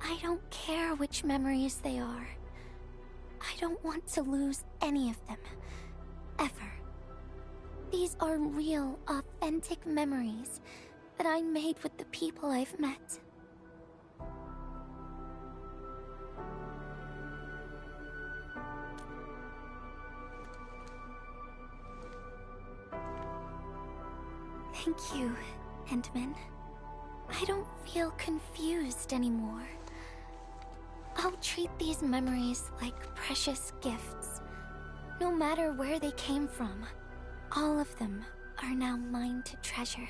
I don't care which memories they are. I don't want to lose any of them. Ever. These are real, authentic memories that I made with the people I've met. Thank you, Endman. I don't feel confused anymore. I'll treat these memories like precious gifts. No matter where they came from, all of them are now mine to treasure.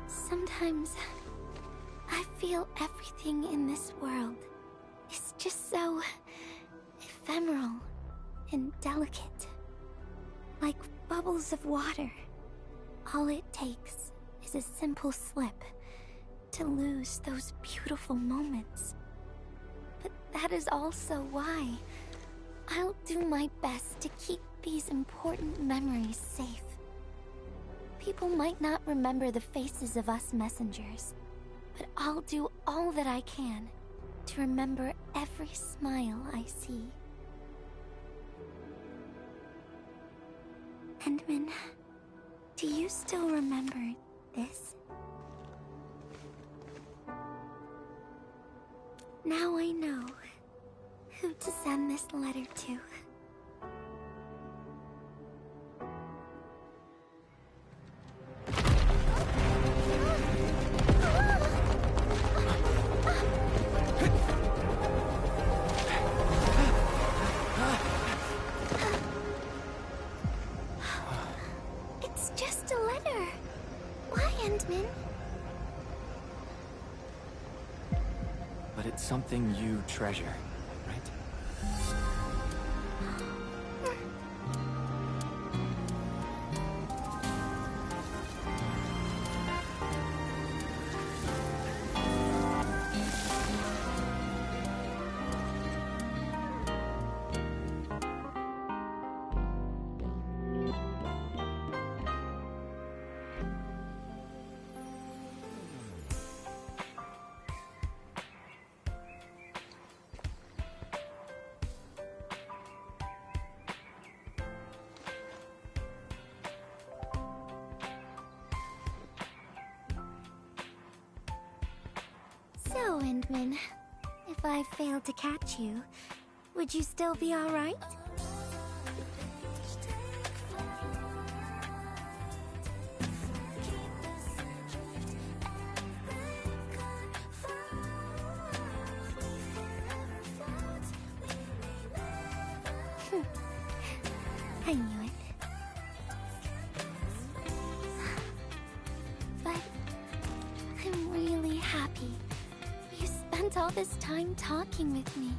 Sometimes, I feel everything in this world is just so ephemeral and delicate. Like bubbles of water. All it takes is a simple slip to lose those beautiful moments. But that is also why I'll do my best to keep these important memories safe. People might not remember the faces of us messengers, but I'll do all that I can to remember every smile I see. Endman, do you still remember this? Now I know who to send this letter to. It's just a letter. Why, Endman? But it's something you treasure, right? So, Endman, if I fail to catch you, Would you still be alright? I knew it. But I'm really happy. You spent all this time talking with me.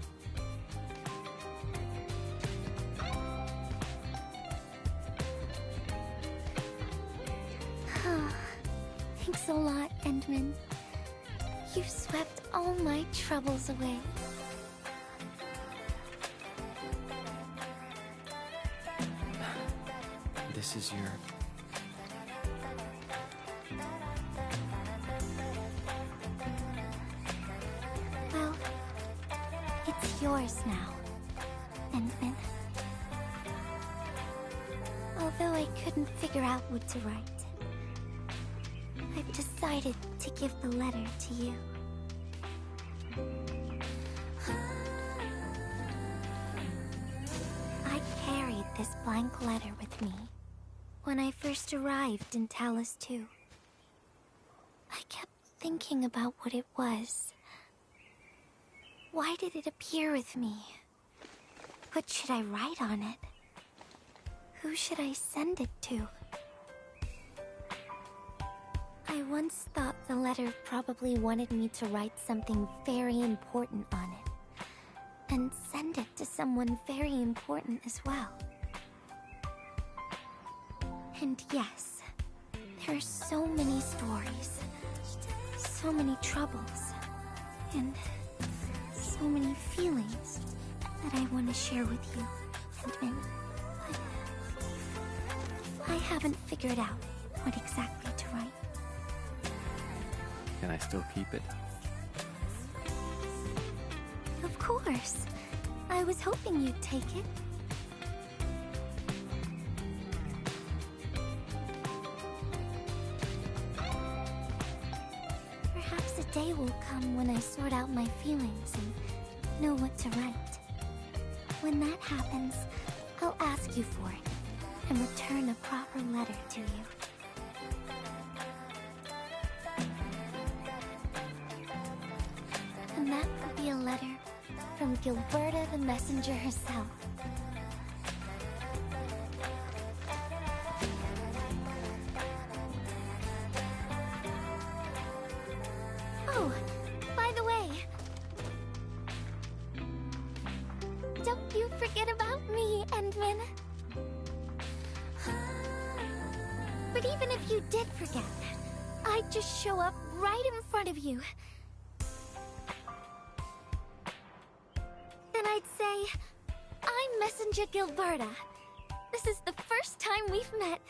Thanks a lot, Endman. You swept all my troubles away. This is your... Well, it's yours now, Endman. Although I couldn't figure out what to write, I've decided to give the letter to you. I carried this blank letter with me when I first arrived in Talus 2. I kept thinking about what it was. Why did it appear with me? What should I write on it? Who should I send it to? I once thought the letter probably wanted me to write something very important on it, and send it to someone very important as well. And yes, there are so many stories, so many troubles, and so many feelings that I want to share with you, Endman. But I haven't figured out what exactly to write. Can I still keep it? Of course. I was hoping you'd take it. Perhaps a day will come when I sort out my feelings and know what to write. When that happens, I'll ask you for it and return a proper letter to you. And that will be a letter from Gilberta the Messenger herself. Oh, by the way, don't you forget about me, Endman. But even if you did forget, I'd just show up right in front of you. Then I'd say, I'm Messenger Gilberta. This is the first time we've met.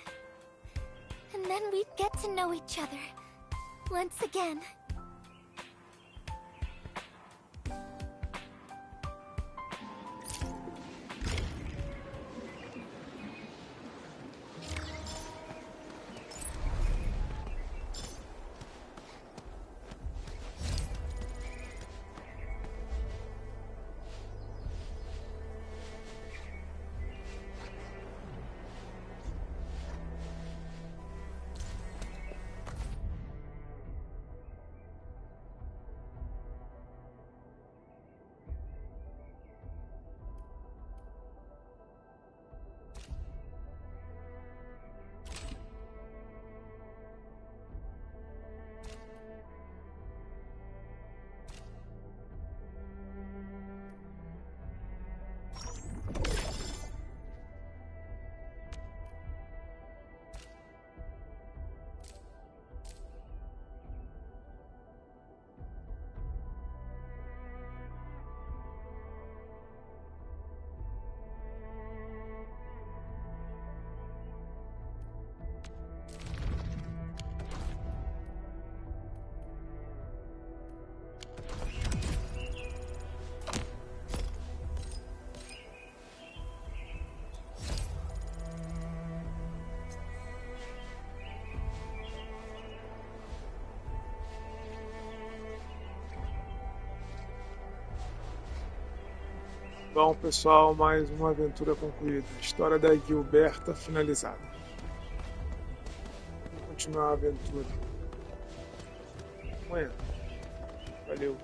And then we'd get to know each other. Once again. Bom, pessoal, mais uma aventura concluída. História da Gilberta finalizada. Vamos continuar a aventura amanhã. Valeu.